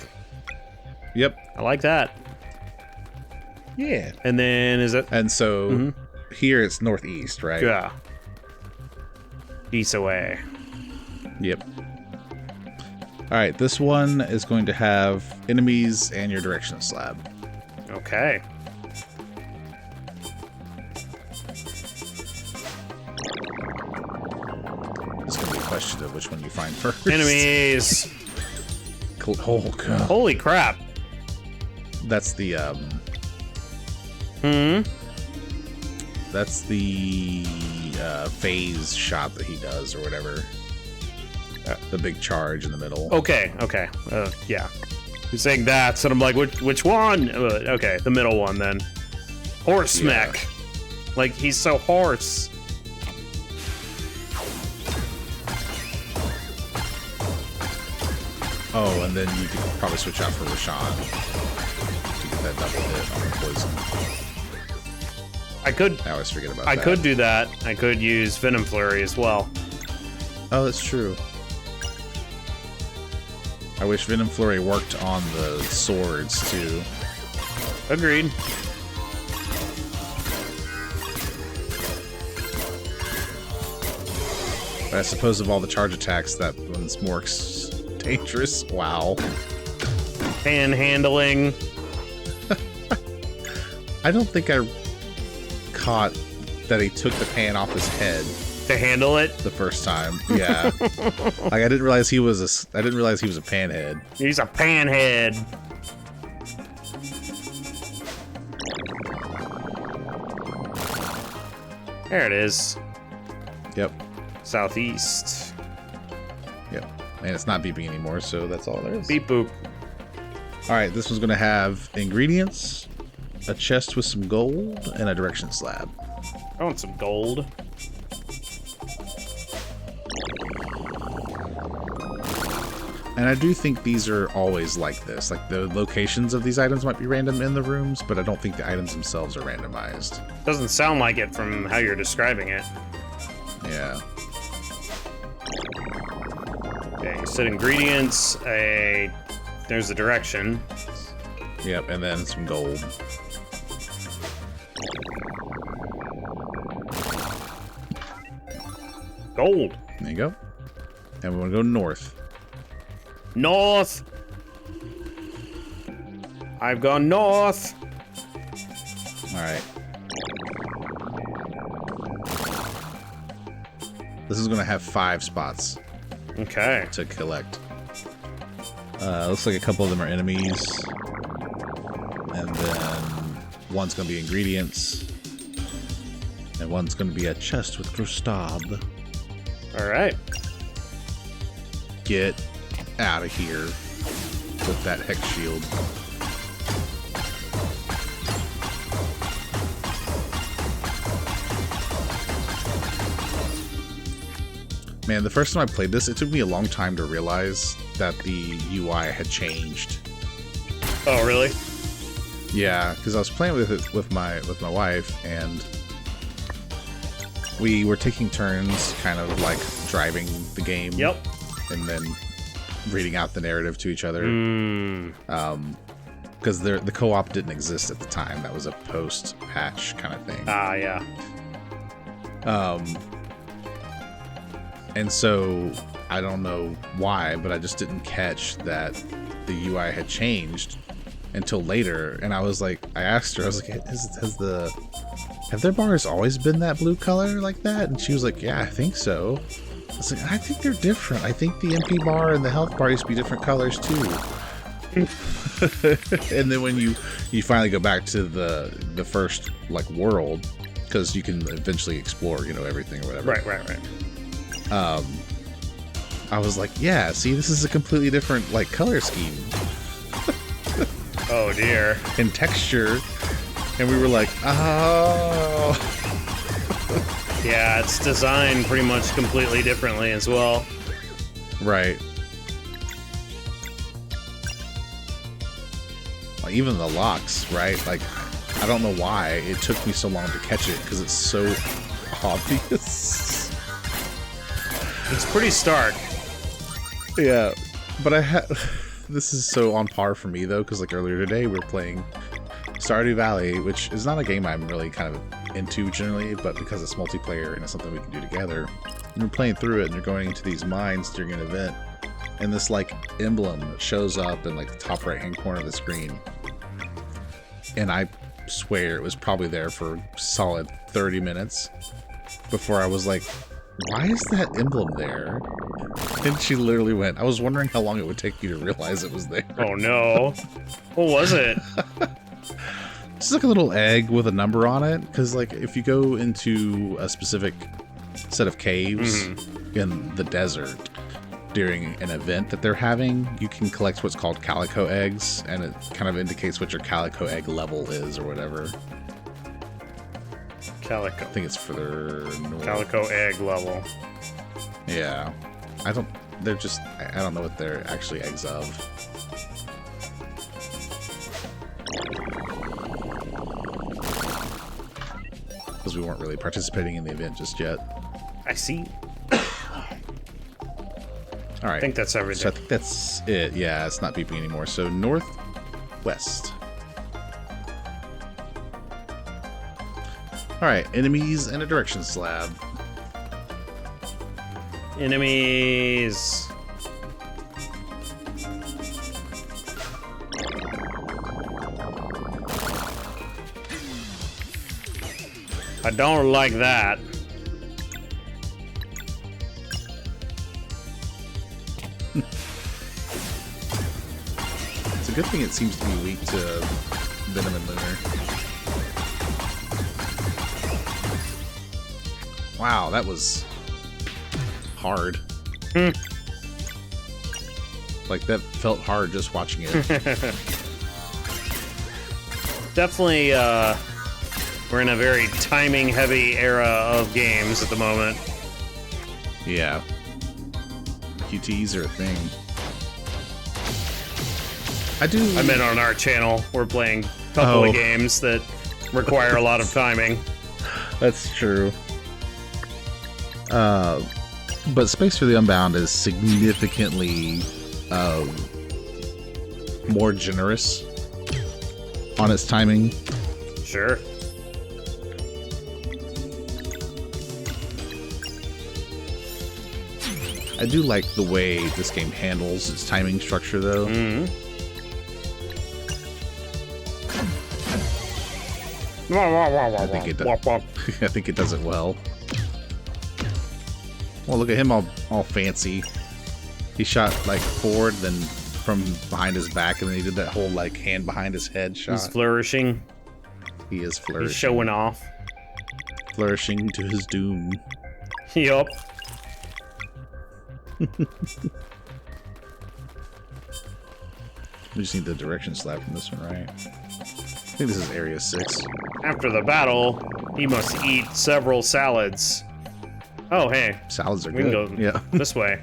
Yep. I like that. Yeah. And then is it? And so here it's northeast, right? Yeah. East away. Yep. All right, this one is going to have enemies and your direction slab. Okay. It's going to be a question of which one you find first. Enemies. Oh, God. Holy crap. That's the, That's the phase shot that he does, or whatever. The big charge in the middle. Okay, okay. Yeah. You're saying that, so I'm like, which one? Okay, the middle one then. Horse Yeah. mech. Like, he's so hoarse. Oh, and then you could probably switch out for Rashawn to get that double hit on the poison. I always forget about that. I could do that. I could use Venom Flurry as well. Oh, that's true. I wish Venom Flurry worked on the swords, too. Agreed. But I suppose of all the charge attacks, that one's more dangerous. Wow. Panhandling. I don't think I caught that he took the pan off his head To handle it. the first time. Yeah. Like I didn't realize he was a panhead. He's a panhead. There it is. Yep. Southeast. Yep. And it's not beeping anymore, so that's all there is. Beep boop. Alright, this one's gonna have ingredients, a chest with some gold, and a direction slab. I want some gold. And I do think these are always like this. Like, the locations of these items might be random in the rooms, but I don't think the items themselves are randomized. Doesn't sound like it from how you're describing it. Yeah. Okay, you said ingredients, there's the direction. Yep, and then some gold. Gold. There you go. And we want to go north. North. I've gone north. Alright. This is going to have 5 spots Okay. to collect. Looks like a couple of them are enemies. And then one's going to be ingredients. And one's going to be a chest with Grostab. All right. Get out of here with that hex shield. Man, the first time I played this, it took me a long time to realize that the UI had changed. Oh, really? Yeah, because I was playing with it with my wife, and we were taking turns, kind of like driving the game. Yep. And then reading out the narrative to each other. Because the co-op didn't exist at the time. That was a post-patch kind of thing. Ah, yeah. And so I don't know why, but I just didn't catch that the UI had changed until later. And I was like, I asked her, I was like, have their bars always been that blue color like that? And she was like, yeah, I think so. I was like, I think they're different. I think the MP bar and the health bar used to be different colors too. And then when you finally go back to the first like world, because you can eventually explore, everything or whatever. Right. I was like, yeah, see, this is a completely different like color scheme Oh dear. and texture, and we were like, oh. yeah, it's designed pretty much completely differently as well. Right. Like, even the locks, right? Like, I don't know why it took me so long to catch it, because it's so obvious. It's pretty stark. Yeah, but this is so on par for me, though, because like earlier today we were playing Stardew Valley, which is not a game I'm really kind of into generally, but because it's multiplayer and it's something we can do together, and we're playing through it, and you're going into these mines during an event, and this like emblem shows up in like the top right hand corner of the screen, and I swear it was probably there for a solid 30 minutes before I was like, why is that emblem there? And she literally went, I was wondering how long it would take you to realize it was there. Oh no. What was it? It's like a little egg with a number on it, because like if you go into a specific set of caves in the desert during an event that they're having, you can collect what's called calico eggs, and it kind of indicates what your calico egg level is or whatever. Calico. I think it's further north. Calico egg level. Yeah. I don't know what they're actually eggs of. Because we weren't really participating in the event just yet. I see. All right. I think that's everything. So I think that's it. Yeah, it's not beeping anymore. So northwest. All right, enemies and a direction slab. Enemies. I don't like that. It's a good thing it seems to be weak to Venom and Lunar. Wow, that was hard. Like, that felt hard just watching it. Definitely, we're in a very timing-heavy era of games at the moment. Yeah. QTs are a thing. I mean, on our channel, we're playing a couple of games that require a lot of timing. That's true. But Space for the Unbound is significantly more generous on its timing. Sure. I do like the way this game handles its timing structure, though. I think it does. I think it does it well. Well, look at him all fancy. He shot like forward, then from behind his back, and then he did that whole like hand behind his head shot. He's flourishing. He is flourishing. He's showing off. Flourishing to his doom. Yup. We just need the direction slab from this one, right? I think this is Area 6. After the battle, he must eat several salads. Oh, hey. Salads are we good. Can go yeah. This way.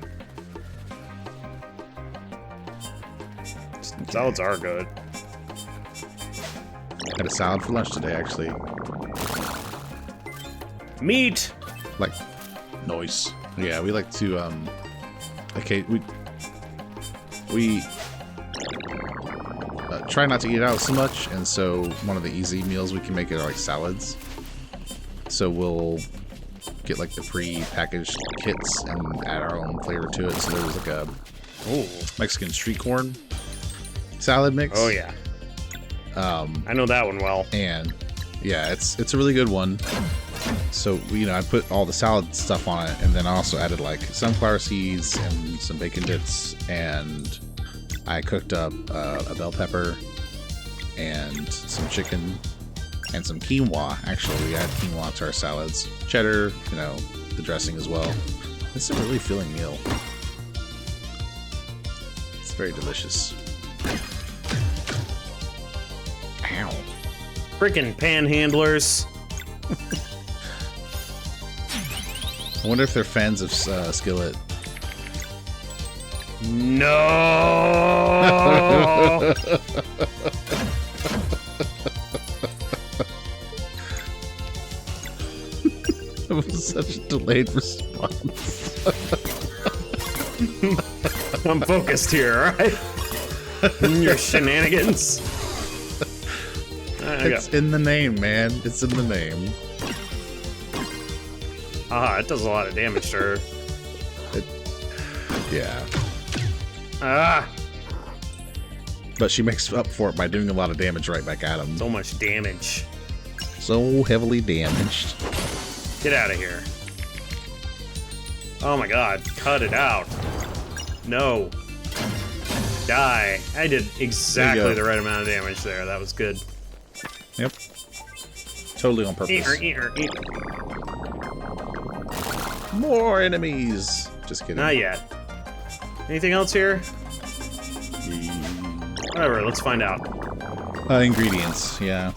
Salads are good. Had a salad for lunch today, actually. Meat! Like, nice. Yeah, we like to, okay, we try not to eat out so much, and so one of the easy meals we can make are like salads. So we'll get like the pre-packaged kits and add our own flavor to it. So there was like a Mexican street corn salad mix. Oh yeah. I know that one well. And yeah, it's a really good one. So, you know, I put all the salad stuff on it, and then I also added like sunflower seeds and some bacon bits, and I cooked up a bell pepper and some chicken and some quinoa. Actually, we add quinoa to our salads. Cheddar, you know, the dressing as well. It's a really filling meal. It's very delicious. Ow. Freaking panhandlers. I wonder if they're fans of Skillet. No. That was such a delayed response. I'm focused here, all right? Your shenanigans. It's in the name, man. It's in the name. It does a lot of damage to her. Yeah. Ah, But she makes up for it by doing a lot of damage right back at him. so much damage. So heavily damaged. Get out of here. Oh my god, cut it out. No. Die. I did exactly the right amount of damage there. That was good. Yep. Totally on purpose. Eat her, eat her, eat her. More enemies. Just kidding. Not yet. Anything else here? Whatever, let's find out. Ingredients, yeah.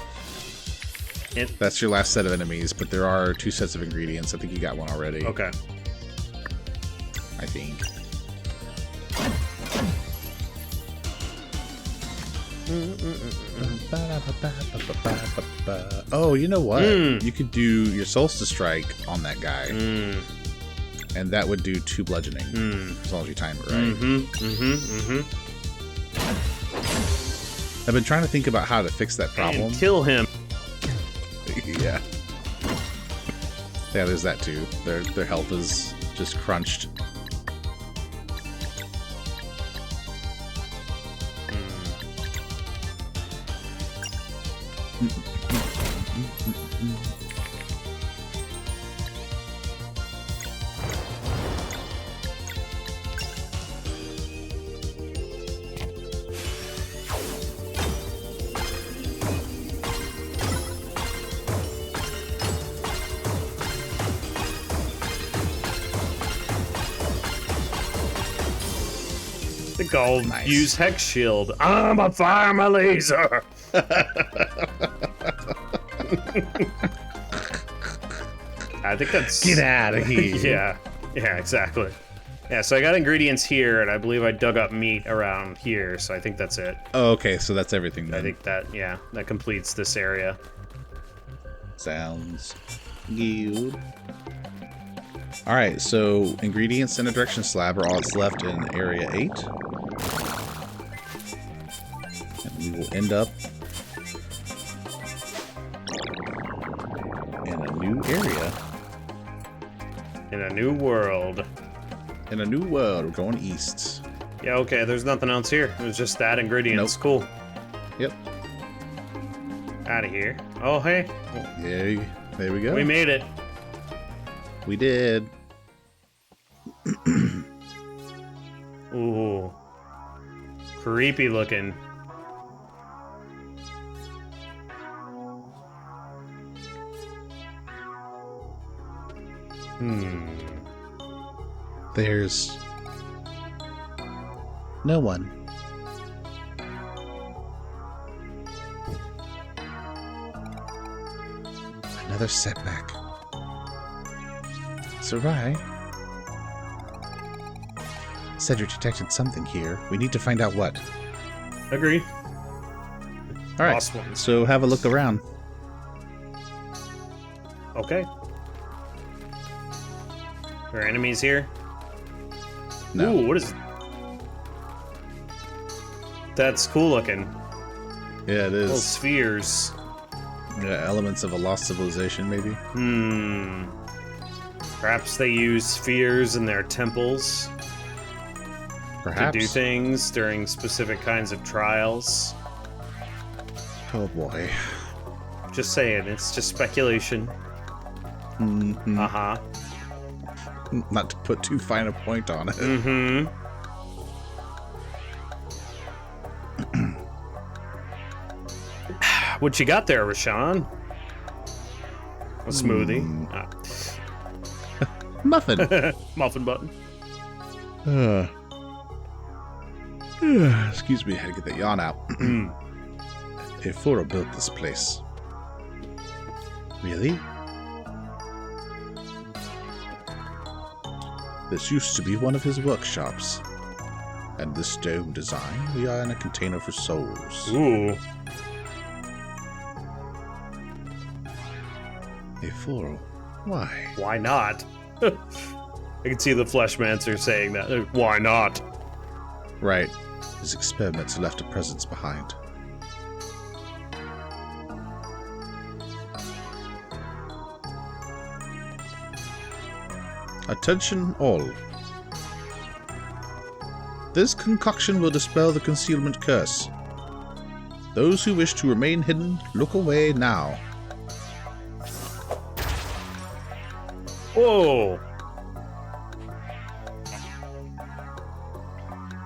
It, That's your last set of enemies, but there are 2 sets of ingredients. I think you got one already. okay. I think. Oh, you know what? You could do your Solstice Strike on that guy. And that would do 2 bludgeoning. As long as you time it right. I've been trying to think about how to fix that problem. And kill him. Yeah. Yeah, there's that too. Their health is just crunched. I think I'll Nice. use Hex Shield. I'm a fire my laser. I think that's... Get out of here. Yeah, exactly. Yeah, so I got ingredients here, and I believe I dug up meat around here, so I think that's it. Oh, okay, so that's everything then. I think that, yeah, that completes this area. Sounds good. Alright, so ingredients and a direction slab are all that's left in area 8. And we will end up in a new area. In a new world. In a new world. We're going east. Yeah, okay, there's nothing else here. It was just that ingredients. Nope. Cool. Yep. Out of here. Oh, hey. Yeah, there we go. We made it. We did. Ooh. Creepy looking. There's no one. Another setback. Sarai said you detected something here. We need to find out what. Agreed. All right. Lost ones. So have a look around. Okay. There are enemies here? No. Ooh, what is... That's cool looking. Yeah, it Little is. spheres. Yeah, elements of a lost civilization, maybe. Perhaps they use spheres in their temples Perhaps. to do things during specific kinds of trials. Oh boy. Just saying, it's just speculation. Mhm. Uh-huh. Not to put too fine a point on it. Mm-hmm. What you got there, Rashawn? A smoothie. Muffin. Muffin button. Excuse me, I had to get that yawn out. Ephora built this place. Really? This used to be one of his workshops. And this dome design, we are in a container for souls. Ooh. A floral. Why? Why not? I can see the Fleshmancer saying that. Why not? Right. His experiments left a presence behind. Attention all. This concoction will dispel the concealment curse. Those who wish to remain hidden, look away now. Whoa.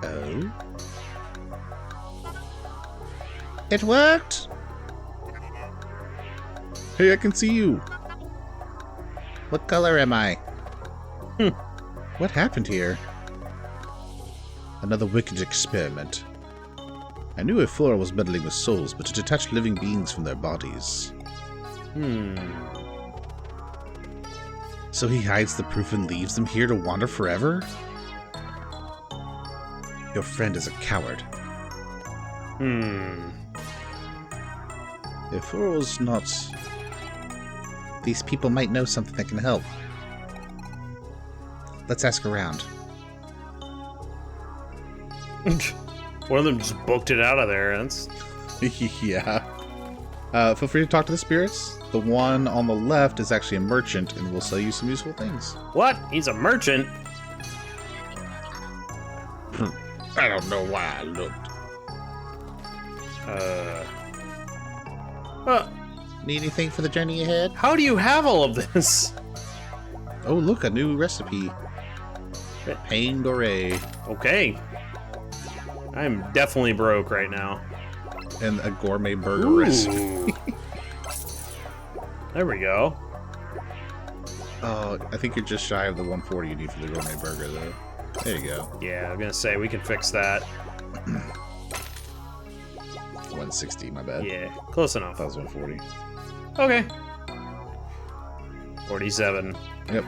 Oh? It worked! Hey, I can see you. What color am I? What happened here? Another wicked experiment. I knew a flora was meddling with souls, but to detach living beings from their bodies. So he hides the proof and leaves them here to wander forever? Your friend is a coward. If Floral's not... These people might know something that can help. Let's ask around. One of them just booked it out of there. That's... Yeah. Feel free to talk to the spirits. The one on the left is actually a merchant and will sell you some useful things. What? He's a merchant? I don't know why I looked. Need anything for the journey ahead? How do you have all of this? Oh, look, a new recipe. Pain Doré. Okay. I'm definitely broke right now. And a gourmet burger recipe. There we go. Oh, I think you're just shy of the 140 you need for the gourmet burger, though. There you go. Yeah, I'm gonna say we can fix that. 160, my bad. Yeah, close enough. That was 140. Okay. 47. Yep.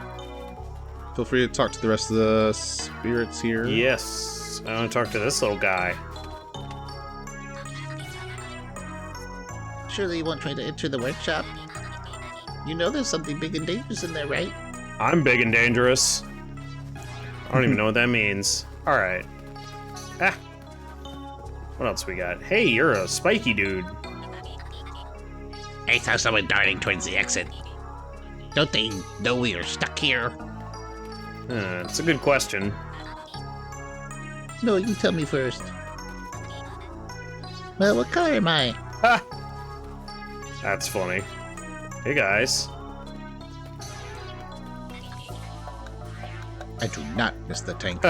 Feel free to talk to the rest of the spirits here. Yes. I want to talk to this little guy. Surely you won't try to enter the workshop? You know there's something big and dangerous in there, right? I'm big and dangerous. I don't even know what that means. Alright. Ah. What else we got? Hey, you're a spiky dude. I saw someone darting towards the exit. Don't they know we are stuck here? It's a good question. No, you tell me first. Well, what color am I? Ha! That's funny. Hey, guys. I do not miss the tank.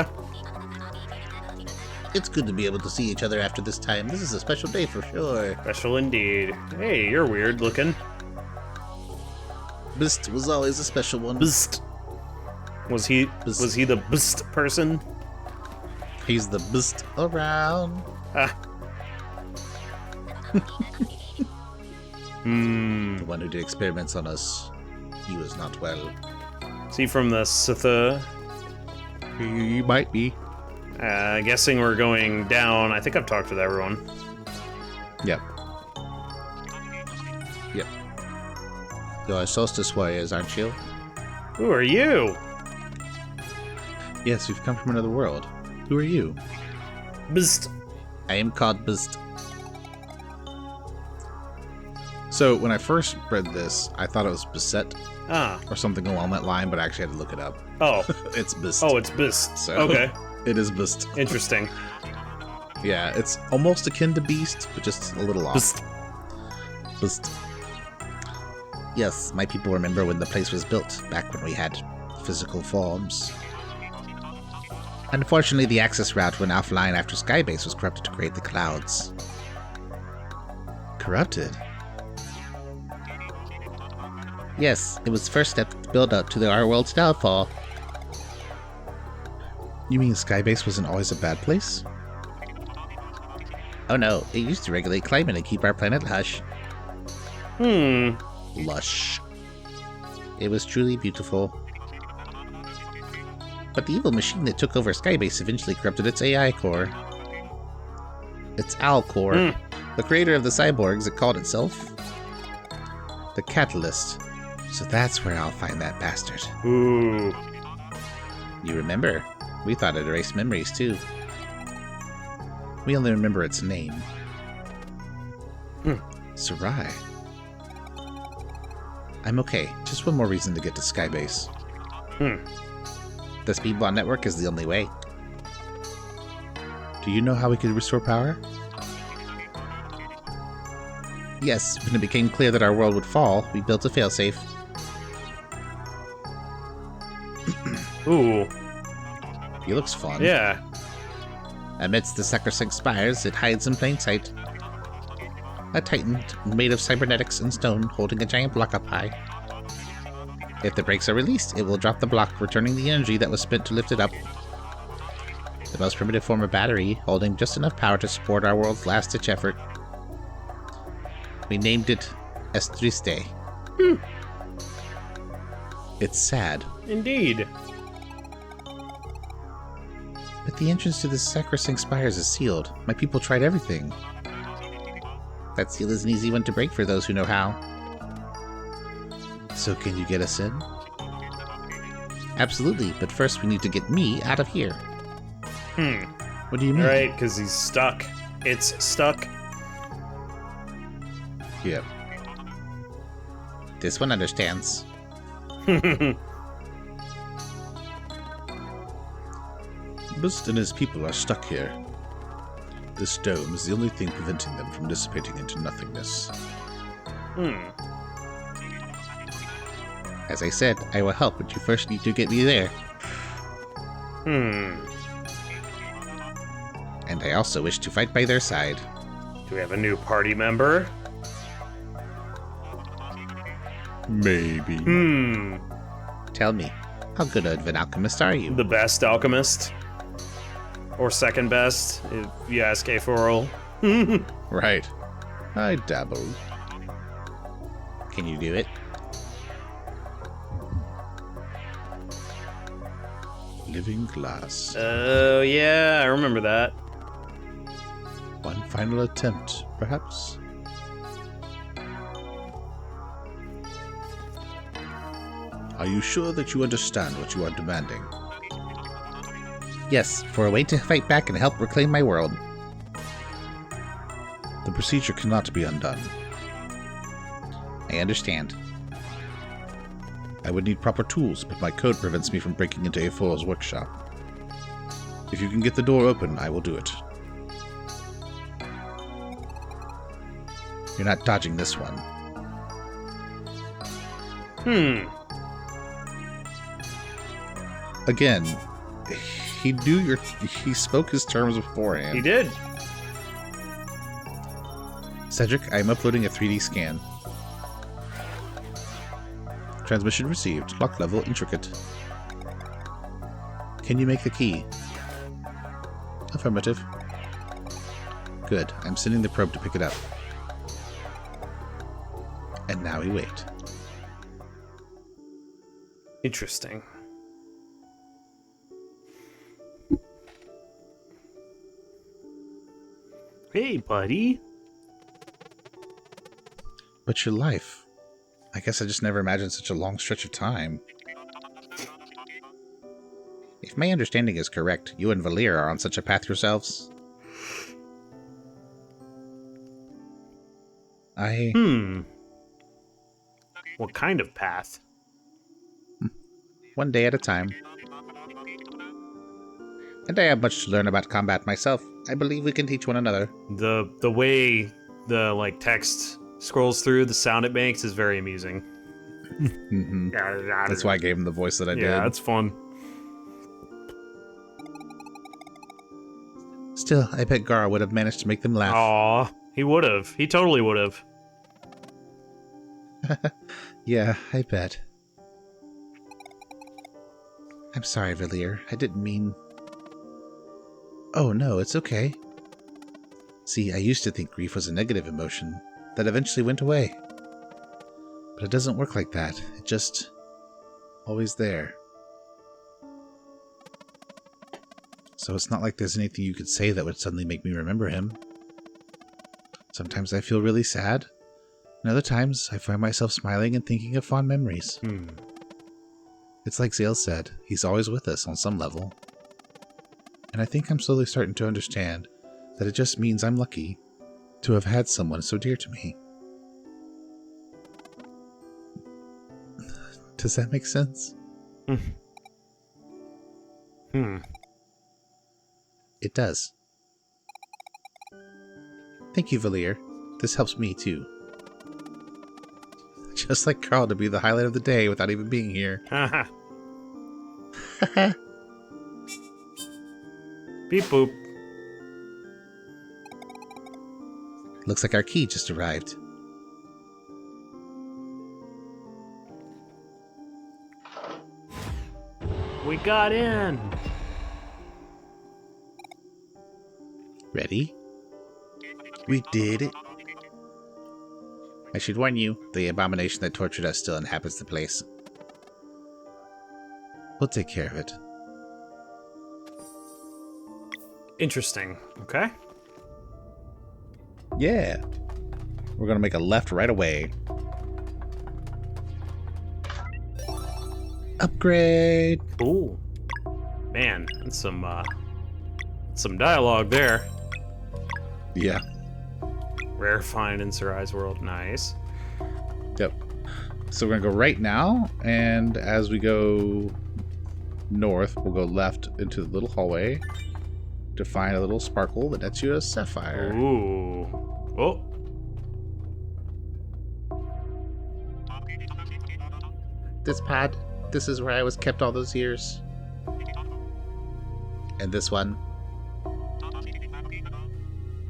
It's good to be able to see each other after this time. This is a special day for sure. Special indeed. Hey, you're weird looking. Bist was always a special one. Bst. Was he the bst person? He's the best around. Ah. The one who did experiments on us. He was not well. Is he from the Sitha? He might be. Guessing we're going down. I think I've talked with everyone. Yep. Yep. You're Solstice Warriors, aren't you? Who are you? Yes, we've come from another world. Who are you? Bst. I am called Bist. So, when I first read this, I thought it was Beset Ah. or something along that line, but I actually had to look it up. Oh. It's Bist. Oh, it's Bst. So, Okay. It is Bist. Interesting. Yeah, it's almost akin to Beast, but just a little off. Bst. Bist. Yes, my people remember when the place was built, back when we had physical forms. Unfortunately, the access route went offline after Skybase was corrupted to create the clouds. Corrupted? Yes, it was the first step to the build-up to our world's downfall. You mean Skybase wasn't always a bad place? Oh no, it used to regulate climate and keep our planet lush. Lush. It was truly beautiful. But the evil machine that took over Skybase eventually corrupted its AI core. Its OWL core. The creator of the cyborgs, it called itself the Catalyst. So that's where I'll find that bastard. Ooh. You remember? We thought it erased memories, too. We only remember its name. Sarai. I'm okay. Just one more reason to get to Skybase. The Speedball network is the only way. Do you know how we could restore power? Yes, when it became clear that our world would fall, we built a failsafe. Ooh. He looks fun. Yeah. Amidst the sacrosanct spires, it hides in plain sight. A titan made of cybernetics and stone holding a giant block up high. If the brakes are released, it will drop the block, returning the energy that was spent to lift it up. The most primitive form of battery, holding just enough power to support our world's last-ditch effort. We named it Estriste. It's sad. Indeed. But the entrance to the sacrosanct spires is sealed. My people tried everything. That seal is an easy one to break for those who know how. So can you get us in? Absolutely, but first we need to get me out of here. What do you mean? Right, because he's stuck. It's stuck. Yep. This one understands. Bust and his people are stuck here. This dome is the only thing preventing them from dissipating into nothingness. As I said, I will help, but you first need to get me there. And I also wish to fight by their side. Do we have a new party member? Maybe. Tell me, how good of an alchemist are you? The best alchemist? Or second best, if you ask A4L. Right. I dabble. Can you do it? Living glass. Oh, yeah, I remember that. One final attempt, perhaps? Are you sure that you understand what you are demanding? Yes, for a way to fight back and help reclaim my world. The procedure cannot be undone. I understand. I would need proper tools, but my code prevents me from breaking into A4's workshop. If you can get the door open, I will do it. You're not dodging this one. Again, he spoke his terms beforehand. He did. Cedric, I am uploading a 3D scan. Transmission received. Lock level intricate. Can you make the key? Affirmative. Good. I'm sending the probe to pick it up. And now we wait. Interesting. Hey, buddy. But your life. I guess I just never imagined such a long stretch of time. If my understanding is correct, you and Valir are on such a path yourselves. What kind of path? One day at a time. And I have much to learn about combat myself. I believe we can teach one another. The way the text scrolls through, the sound it makes is very amusing. That's why I gave him the voice that I did. Yeah, it's fun. Still, I bet Gara would have managed to make them laugh. Aw, he would have. He totally would have. Yeah, I bet. I'm sorry, Valir. I didn't mean... Oh, no, it's okay. See, I used to think grief was a negative emotion that eventually went away. But it doesn't work like that. It's just... always there. So it's not like there's anything you could say that would suddenly make me remember him. Sometimes I feel really sad, and other times I find myself smiling and thinking of fond memories. It's like Zale said, he's always with us on some level. And I think I'm slowly starting to understand that it just means I'm lucky to have had someone so dear to me. Does that make sense? It does. Thank you, Valir. This helps me, too. Just like Carl to be the highlight of the day without even being here. Haha. Beep boop. Looks like our key just arrived. We got in. Ready? We did it. I should warn you, the abomination that tortured us still inhabits the place. We'll take care of it. Interesting. Okay. Yeah. We're gonna make a left right away. Upgrade! Ooh. Man, that's some dialogue there. Yeah. Rare find in Sarai's world. Nice. Yep. So we're gonna go right now, and as we go north, we'll go left into the little hallway to find a little sparkle that nets you a sapphire. Ooh. Oh. This pod, this is where I was kept all those years. And this one.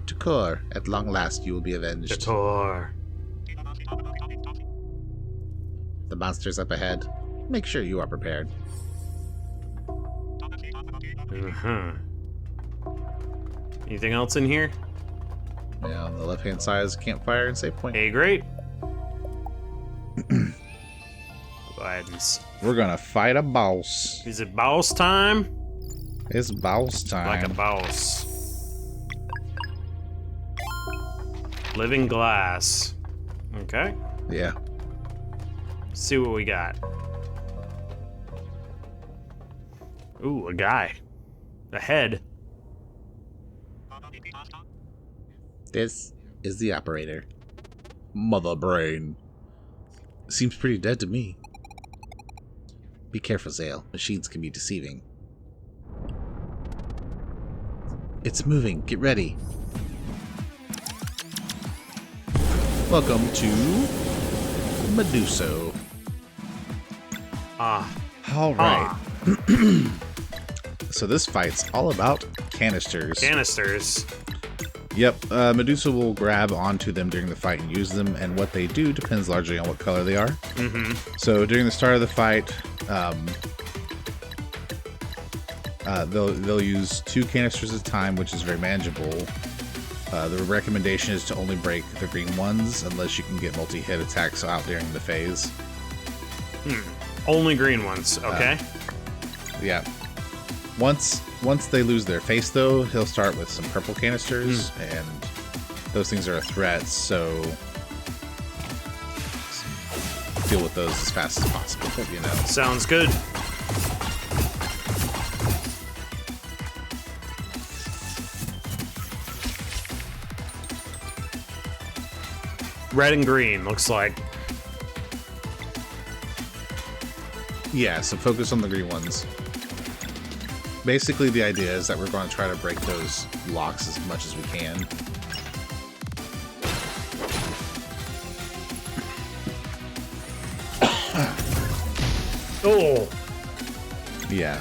Tukor, at long last you will be avenged. Jator. The monster's up ahead. Make sure you are prepared. Anything else in here? Yeah, on the left-hand side is a campfire and save point. Hey, great. Go ahead and We're gonna fight a boss. is it boss time? It's boss time. Like a boss. Living glass. Okay. Yeah. See what we got. Ooh, a guy. A head. This is the operator. Mother brain. Seems pretty dead to me. Be careful, Zale. Machines can be deceiving. It's moving. Get ready. Welcome to Meduso. Ah. All right. So this fight's all about canisters. Canisters. Yep, Medusa will grab onto them during the fight and use them, and what they do depends largely on what color they are. Mm-hmm. So during the start of the fight, they'll use 2 canisters at a time, which is very manageable. The recommendation is to only break the green ones unless you can get multi-hit attacks out during the phase. Only green ones, okay? Yeah. Once they lose their face, though, he'll start with some purple canisters, and those things are a threat, so deal with those as fast as possible, you know. Sounds good. Red and green, looks like. Yeah, so focus on the green ones. Basically, the idea is that we're going to try to break those locks as much as we can. Oh! Yeah.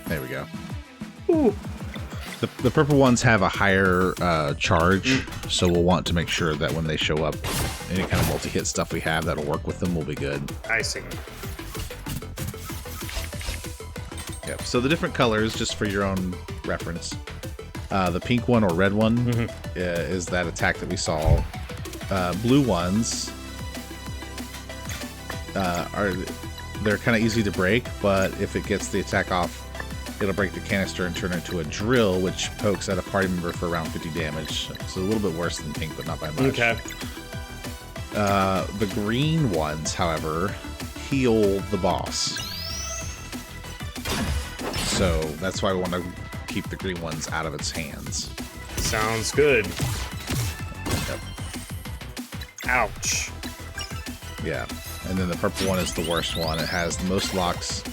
There we go. Ooh. The purple ones have a higher charge, so we'll want to make sure that when they show up, any kind of multi-hit stuff we have that'll work with them will be good. I see. Yep. So the different colors, just for your own reference, the pink one or red one is that attack that we saw. Blue ones they're kind of easy to break, but if it gets the attack off, it'll break the canister and turn it into a drill, which pokes at a party member for around 50 damage. So a little bit worse than pink, but not by much. Okay. The green ones, however, heal the boss. So that's why we want to keep the green ones out of its hands. Sounds good. Yep. Ouch. Yeah. And then the purple one is the worst one. It has the most locks.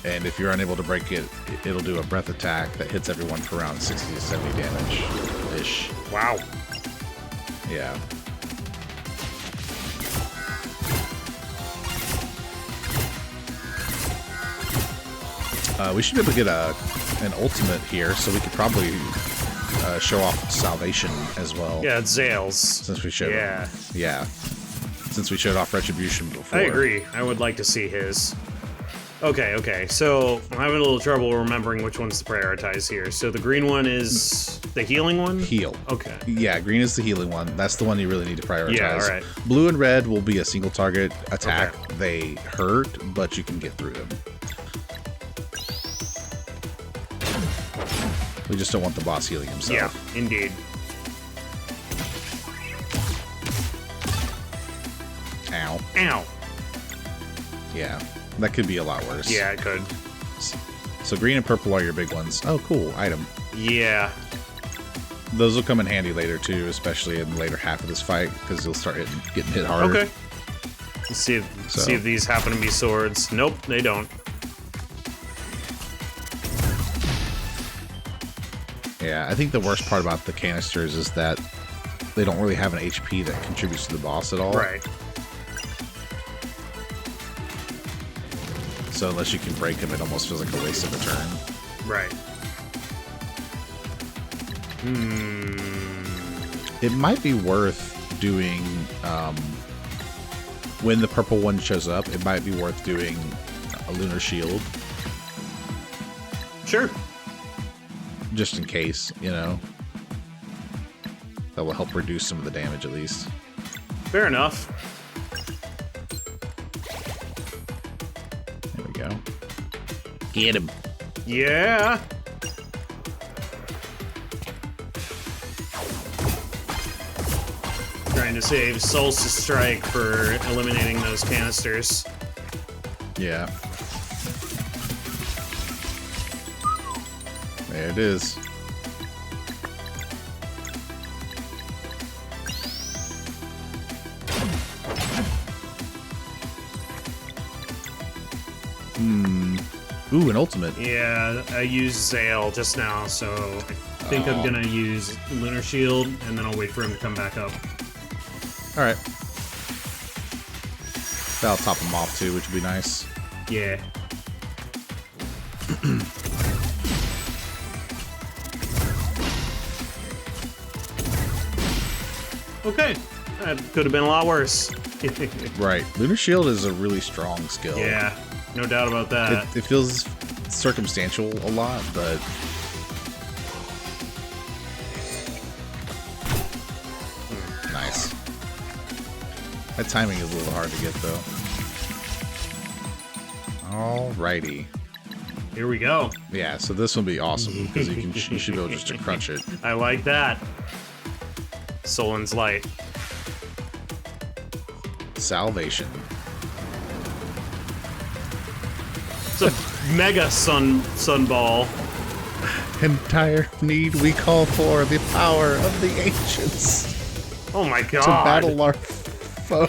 And if you're unable to break it, it'll do a breath attack that hits everyone for around 60 to 70 damage-ish. Wow. Yeah. We should be able to get an ultimate here, so we could probably show off Salvation as well. Yeah, it's Zales. Since we showed yeah. Since we showed off Retribution before. I agree. I would like to see his. Okay. So I'm having a little trouble remembering which one's to prioritize here. So the green one is the healing one? Heal. Okay. Yeah, green is the healing one. That's the one you really need to prioritize. Yeah, all right. Blue and red will be a single target attack. Okay. They hurt, but you can get through them. We just don't want the boss healing himself. Yeah, indeed. Ow. Ow. Yeah, that could be a lot worse. Yeah, it could. So green and purple are your big ones. Oh, cool. Item. Yeah. Those will come in handy later, too, especially in the later half of this fight, because you'll start getting hit harder. Okay. Let's see if these happen to be swords. Nope, they don't. Yeah, I think the worst part about the canisters is that they don't really have an HP that contributes to the boss at all. Right. So unless you can break them, it almost feels like a waste of a turn. Right. It might be worth doing, when the purple one shows up, it might be worth doing a lunar shield. Sure. Just in case, you know. That will help reduce some of the damage at least. Fair enough. There we go. Get him. Yeah. Trying to save Solstice Strike for eliminating those canisters. Yeah. There it is. Ooh, an ultimate. Yeah, I used Zale just now, so I think I'm gonna use Lunar Shield, and then I'll wait for him to come back up. Alright. That'll top him off too, which would be nice. Yeah. Okay, that could have been a lot worse. Right. Lunar Shield is a really strong skill. Yeah, no doubt about that. It feels circumstantial a lot, but... Nice. That timing is a little hard to get, though. Alrighty. Here we go. Yeah, so this will be awesome, because you should be able just to crunch it. I like that. Solin's Light. Salvation. It's a mega sunball. Entire need we call for the power of the ancients. Oh my god. To battle our foe.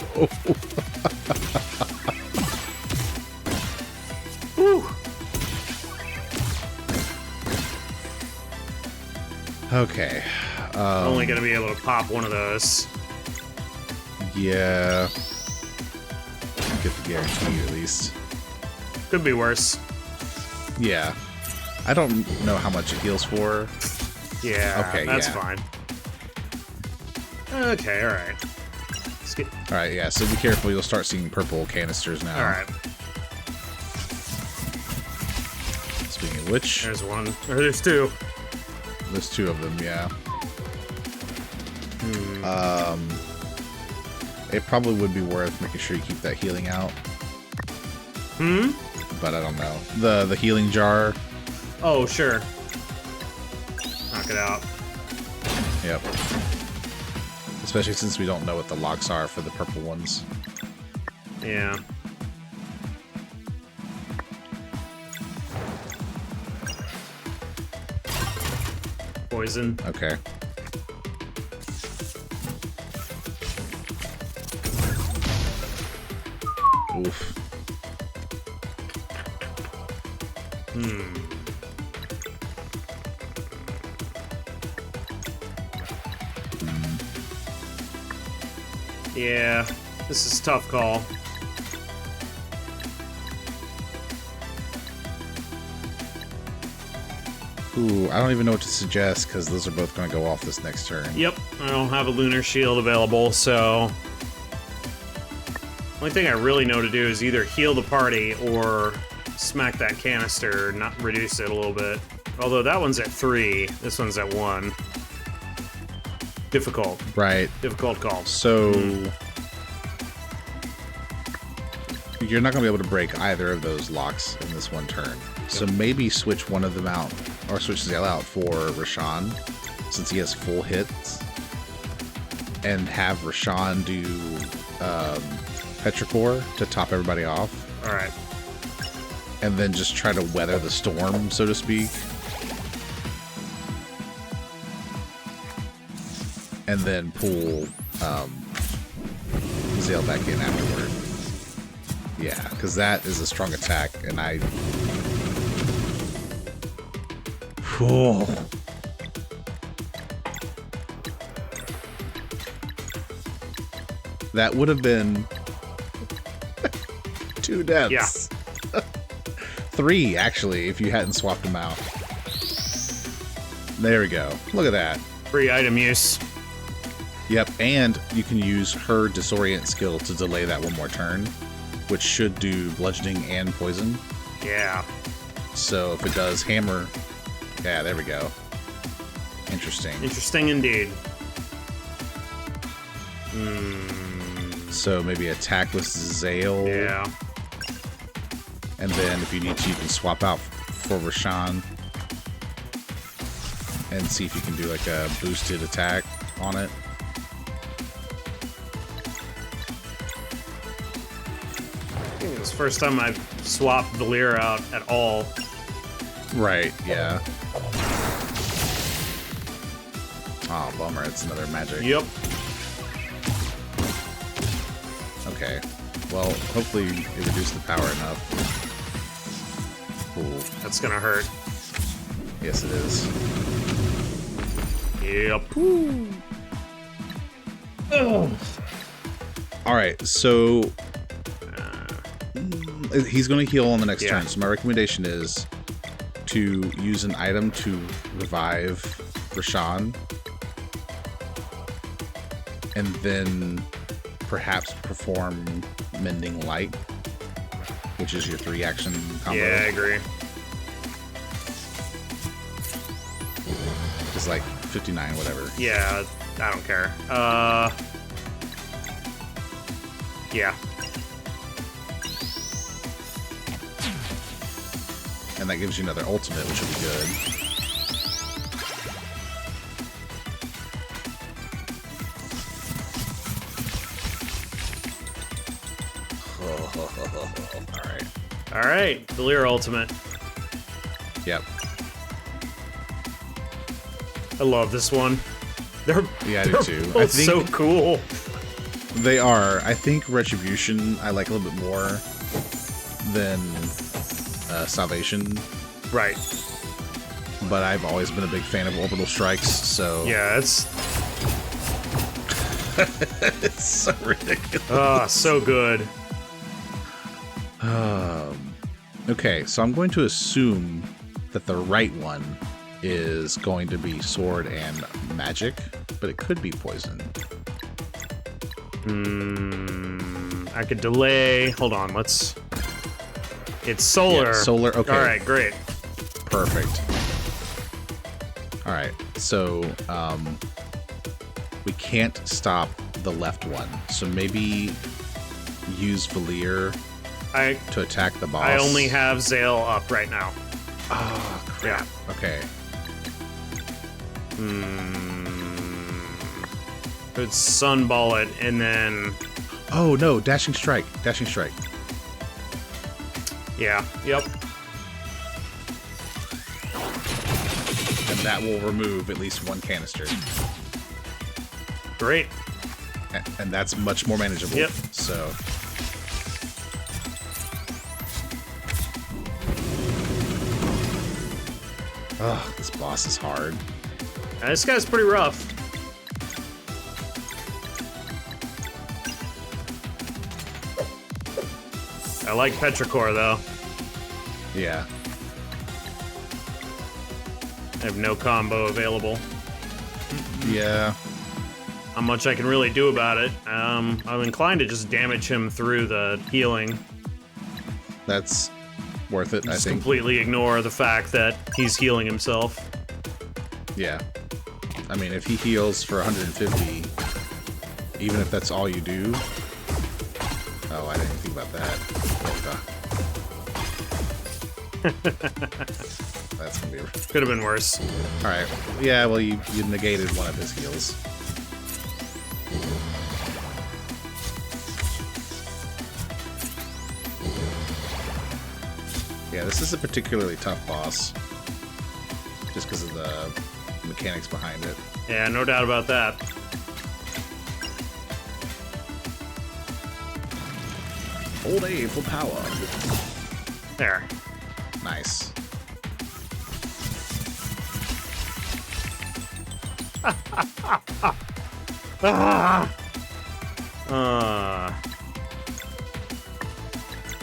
Whew. Okay. Only gonna be able to pop one of those. Yeah. Get the guarantee at least. Could be worse. Yeah. I don't know how much it heals for. Yeah, okay, that's yeah. fine. Okay, alright. Alright, yeah, so be careful, you'll start seeing purple canisters now. Alright. Speaking of which... There's one. Or there's two. There's two of them, yeah. It probably would be worth making sure you keep that healing out. But I don't know. The healing jar. Oh, sure. Knock it out. Yep. Especially since we don't know what the locks are for the purple ones. Yeah. Poison. Okay. Oof. Yeah, this is a tough call. Ooh, I don't even know what to suggest because those are both going to go off this next turn. Yep, I don't have a lunar shield available, so... Only thing I really know to do is either heal the party or smack that canister, not reduce it a little bit. Although that one's at 3, this one's at 1. Difficult. Right. Difficult call. So... You're not going to be able to break either of those locks in this one turn. So maybe switch one of them out, or switch Zale out for Rashawn, since he has full hits, and have Rashawn do Petrichor to top everybody off. Alright. And then just try to weather the storm, so to speak. And then pull Zale back in afterward. Yeah, because that is a strong attack, and I... Cool. That would have been 2 deaths. Yeah. 3, actually, if you hadn't swapped them out. There we go. Look at that. Free item use. Yep, and you can use her disorient skill to delay that one more turn, which should do bludgeoning and poison. Yeah. So if it does hammer... Yeah, there we go. Interesting. Interesting indeed. So maybe attack with Zale. Yeah. And then if you need to, you can swap out for Rashawn. And see if you can do like a boosted attack on it. I think it was the first time I've swapped Valir out at all. Right, yeah. Oh, bummer. It's another magic. Yep. Okay. Well, hopefully it reduced the power enough. Cool. That's gonna hurt. Yes, it is. Yep. Alright, so... he's going to heal on the next turn, so my recommendation is to use an item to revive Rashawn. And then perhaps perform Mending Light, which is your 3-action combo. Yeah, I agree. It's like 59, whatever. Yeah, I don't care. Yeah. And that gives you another ultimate, which will be good. Alright. Alright, Valir ultimate. Yep. I love this one. They're Yeah, I do too. both I think so cool. they are. I think Retribution I like a little bit more than Salvation. Right. But I've always been a big fan of Orbital Strikes, so... Yeah, it's... it's so ridiculous. Ah, so good. Okay, so I'm going to assume that the right one is going to be sword and magic, but it could be poison. I could delay. Hold on, let's... It's solar. Yeah, solar, okay. Alright, great. Perfect. Alright, so, we can't stop the left one. So maybe use Valir to attack the boss. I only have Zale up right now. Oh, crap. Yeah. Okay. It's Sunball it, and then... Oh, no. Dashing Strike. Dashing Strike. Yeah. Yep. And that will remove at least one canister. Great. And that's much more manageable. Yep. So... Oh, this boss is hard. This guy's pretty rough. I like Petrichor, though. Yeah. I have no combo available. Yeah. Not much I can really do about it. I'm inclined to just damage him through the healing. That's worth it, I think. Completely ignore the fact that he's healing himself. Yeah. I mean, if he heals for 150, even if that's all you do... Oh, I didn't even think about that. That's gonna be... Could have been worse. Alright. Yeah, well, you negated one of his heals. Yeah, this is a particularly tough boss. Just because of the mechanics behind it. Yeah, no doubt about that. Old A, full power. There. Nice.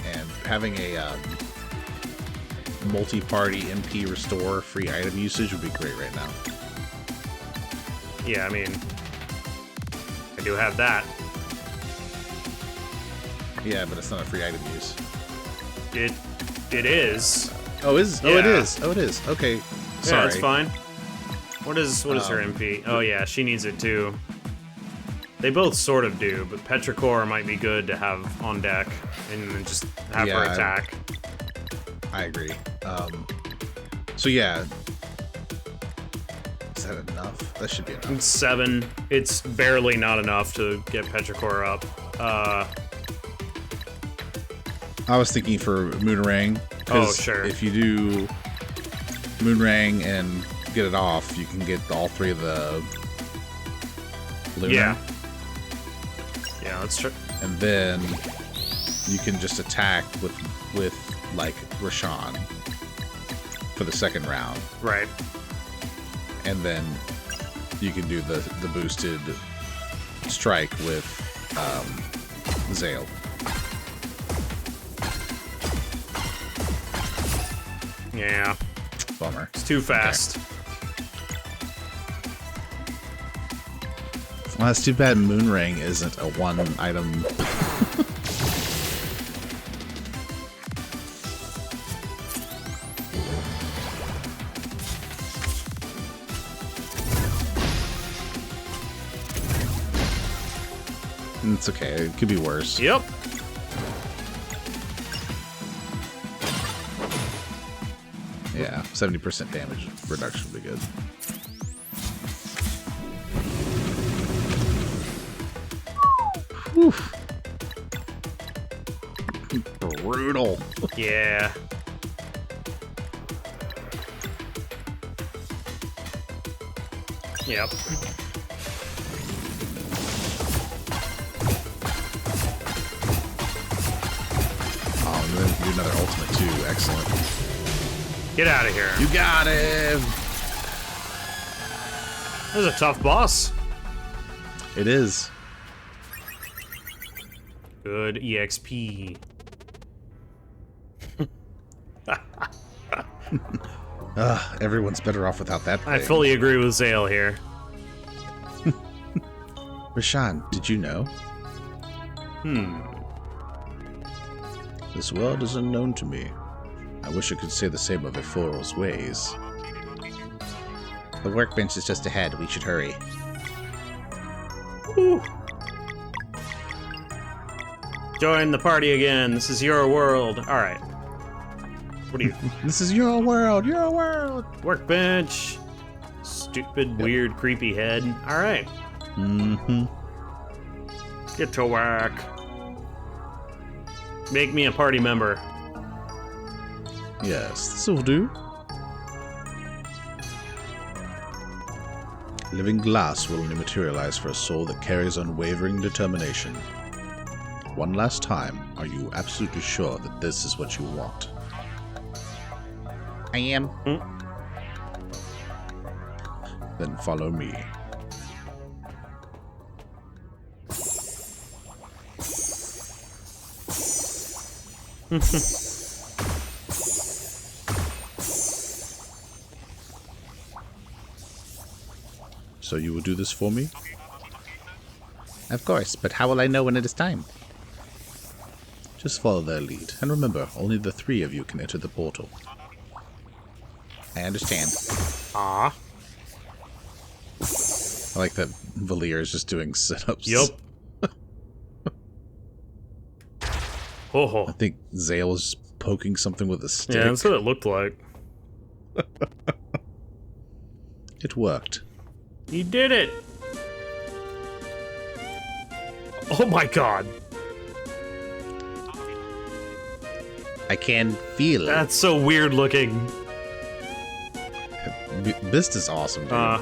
And having a multi-party MP restore free item usage would be great right now. Yeah, I mean, I do have that. Yeah, but it's not a free item use. It is. Oh, is? Yeah. Oh, it is. Oh, it is. Okay. Sorry. Yeah, it's fine. What is her MP? Oh yeah, she needs it too. They both sort of do, but Petrichor might be good to have on deck and then just have her attack. I agree. So yeah. Is that enough? That should be enough. It's 7. It's barely not enough to get Petrichor up. I was thinking for Moonrang. Oh, sure. If you do Moonrang and get it off, you can get all 3 of the Lunar. Yeah. Yeah, that's true. And then you can just attack with like Rashawn for the second round. Right. And then you can do the boosted strike with Zale. Yeah. Bummer. It's too fast. Okay. Well, that's too bad Moonrang isn't a one item. It's okay. It could be worse. Yep. Yeah, 70% damage reduction would be good. Whew. Brutal. Yeah. Yep. Oh, and then we can do another ultimate too. Excellent. Get out of here. You got him! This is a tough boss. It is. Good EXP. Everyone's better off without that thing. I fully agree with Zale here. Rashawn, did you know? This world is unknown to me. I wish I could say the same of Eforal's ways. The workbench is just ahead. We should hurry. Whew. Join the party again. This is your world. All right. What are you? This is your world. Your world. Workbench. Stupid, weird, creepy head. All right. Mm-hmm. Get to work. Make me a party member. Yes, this will do. Living glass will only materialize for a soul that carries unwavering determination. One last time, are you absolutely sure that this is what you want? I am. Then follow me. So you will do this for me? Of course, but how will I know when it is time? Just follow their lead. And remember, only the 3 of you can enter the portal. I understand. Ah. I like that Valir is just doing sit-ups. Yup. Oh. I think Zale was poking something with a stick. Yeah, that's what it looked like. It worked. You did it! Oh my god. I can feel it. That's so weird looking. This is awesome, dude.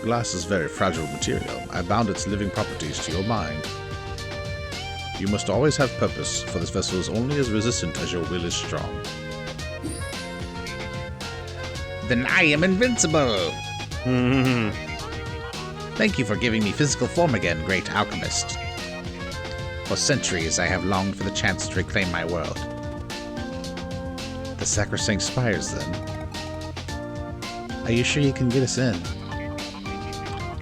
Glass is very fragile material. I bound its living properties to your mind. You must always have purpose, for this vessel is only as resistant as your will is strong. Then I am invincible! Thank you for giving me physical form again, great alchemist. For centuries I have longed for the chance to reclaim my world. The sacrosanct spires, then. Are you sure you can get us in?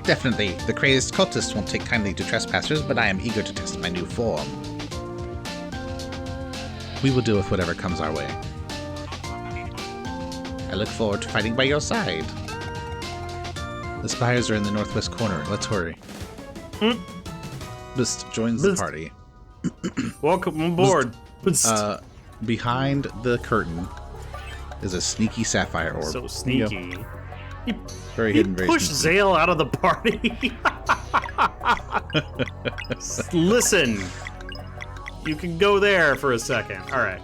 Definitely. The crazed cultists won't take kindly to trespassers, but I am eager to test my new form. We will deal with whatever comes our way. I look forward to fighting by your side. The spires are in the northwest corner. Let's hurry. Bist joins the party. Welcome aboard. Behind the curtain is a sneaky sapphire orb. So sneaky. Very He hidden, very pushed sneaky. Zale out of the party. Listen. You can go there for a second. All right.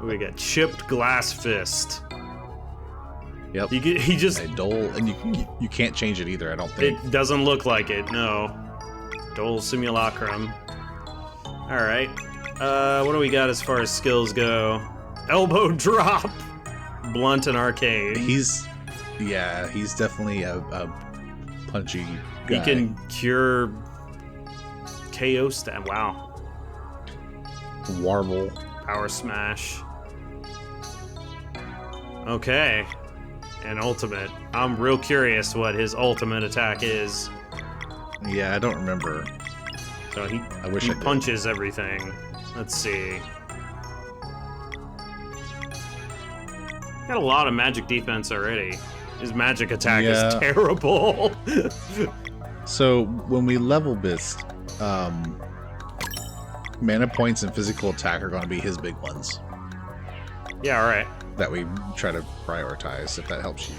We got chipped glass fist. Yep. He just... A dole, and you can't change it either, I don't think. It doesn't look like it, no. Dole Simulacrum. Alright. What do we got as far as skills go? Elbow drop! Blunt and arcane. He's definitely a punchy guy. He can cure KO stat. Wow. Warble. Power smash. Okay. And ultimate. I'm real curious what his ultimate attack is. Yeah, I don't remember. So he wish I did. punches everything. Let's see. Got a lot of magic defense already. His magic attack is terrible. So when we level Bist, mana points and physical attack are going to be his big ones Yeah, alright. that we try to prioritize, if that helps you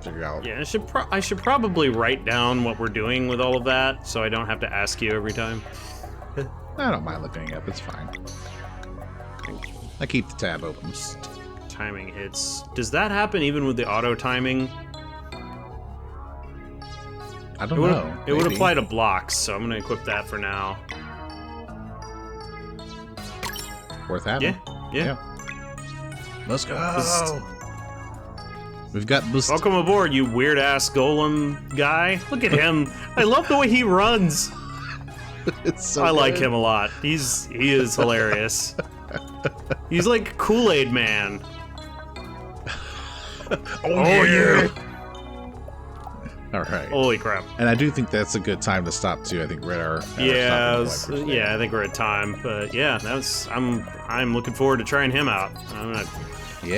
figure out. Yeah, I should probably write down what we're doing with all of that, so I don't have to ask you every time. I don't mind looking it up, it's fine. I keep the tab open. Timing hits. Does that happen even with the auto timing? I don't know. It would maybe. apply to blocks, so I'm gonna equip that for now. Worth having. Yeah. Let's go. We've got Boost. Welcome aboard, you weird ass golem guy. Look at him. I love the way he runs. It's so I like good. him a lot. He is hilarious. He's like Kool-Aid Man. Oh yeah. All right. Holy crap. And I do think that's a good time to stop too. I think we're at our stopping point. I think we're at time. But yeah, I'm looking forward to trying him out. I'm gonna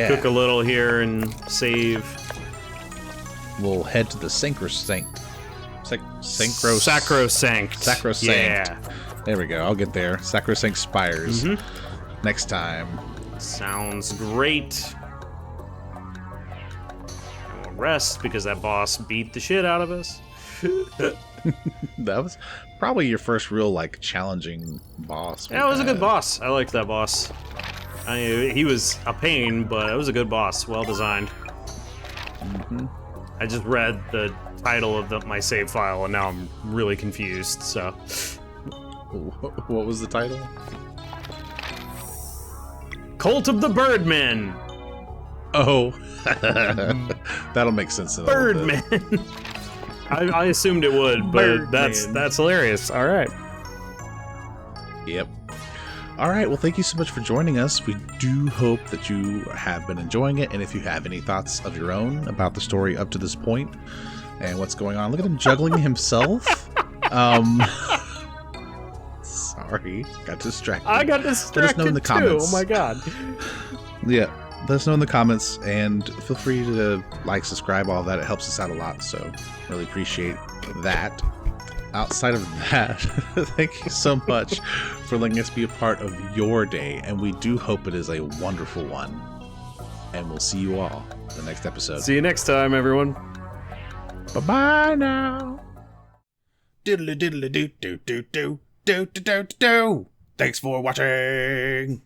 cook a little here and save. We'll head to the sacrosanct Sacrosanct. Sacrosanct. Yeah. There we go. I'll get there. Sacrosanct Spires. Next time. Sounds great. We'll rest because that boss beat the shit out of us. That was probably your first real, like, challenging boss. Yeah, it was a good boss. I liked that boss. He was a pain, but it was a good boss. Well designed. I just read the title of my save file, and now I'm really confused, so... What was the title? Cult of the Birdmen! Oh. That'll make sense in a little bit. Birdmen! I assumed it would, but that's hilarious. All right. Yep. All right. Well, thank you so much for joining us. We do hope that you have been enjoying it. And if you have any thoughts of your own about the story up to this point and what's going on, look at him juggling himself. Sorry, got distracted. I got distracted. Let us know in the comments. Oh my god. Yeah. Let us know in the comments, and feel free to like, subscribe, all that. It helps us out a lot, so really appreciate that. Outside of that, thank you so much for letting us be a part of your day, and we do hope it is a wonderful one. And we'll see you all in the next episode. See you next time, everyone. Bye-bye now. Diddly diddly do do do do do do do do. Thanks for watching.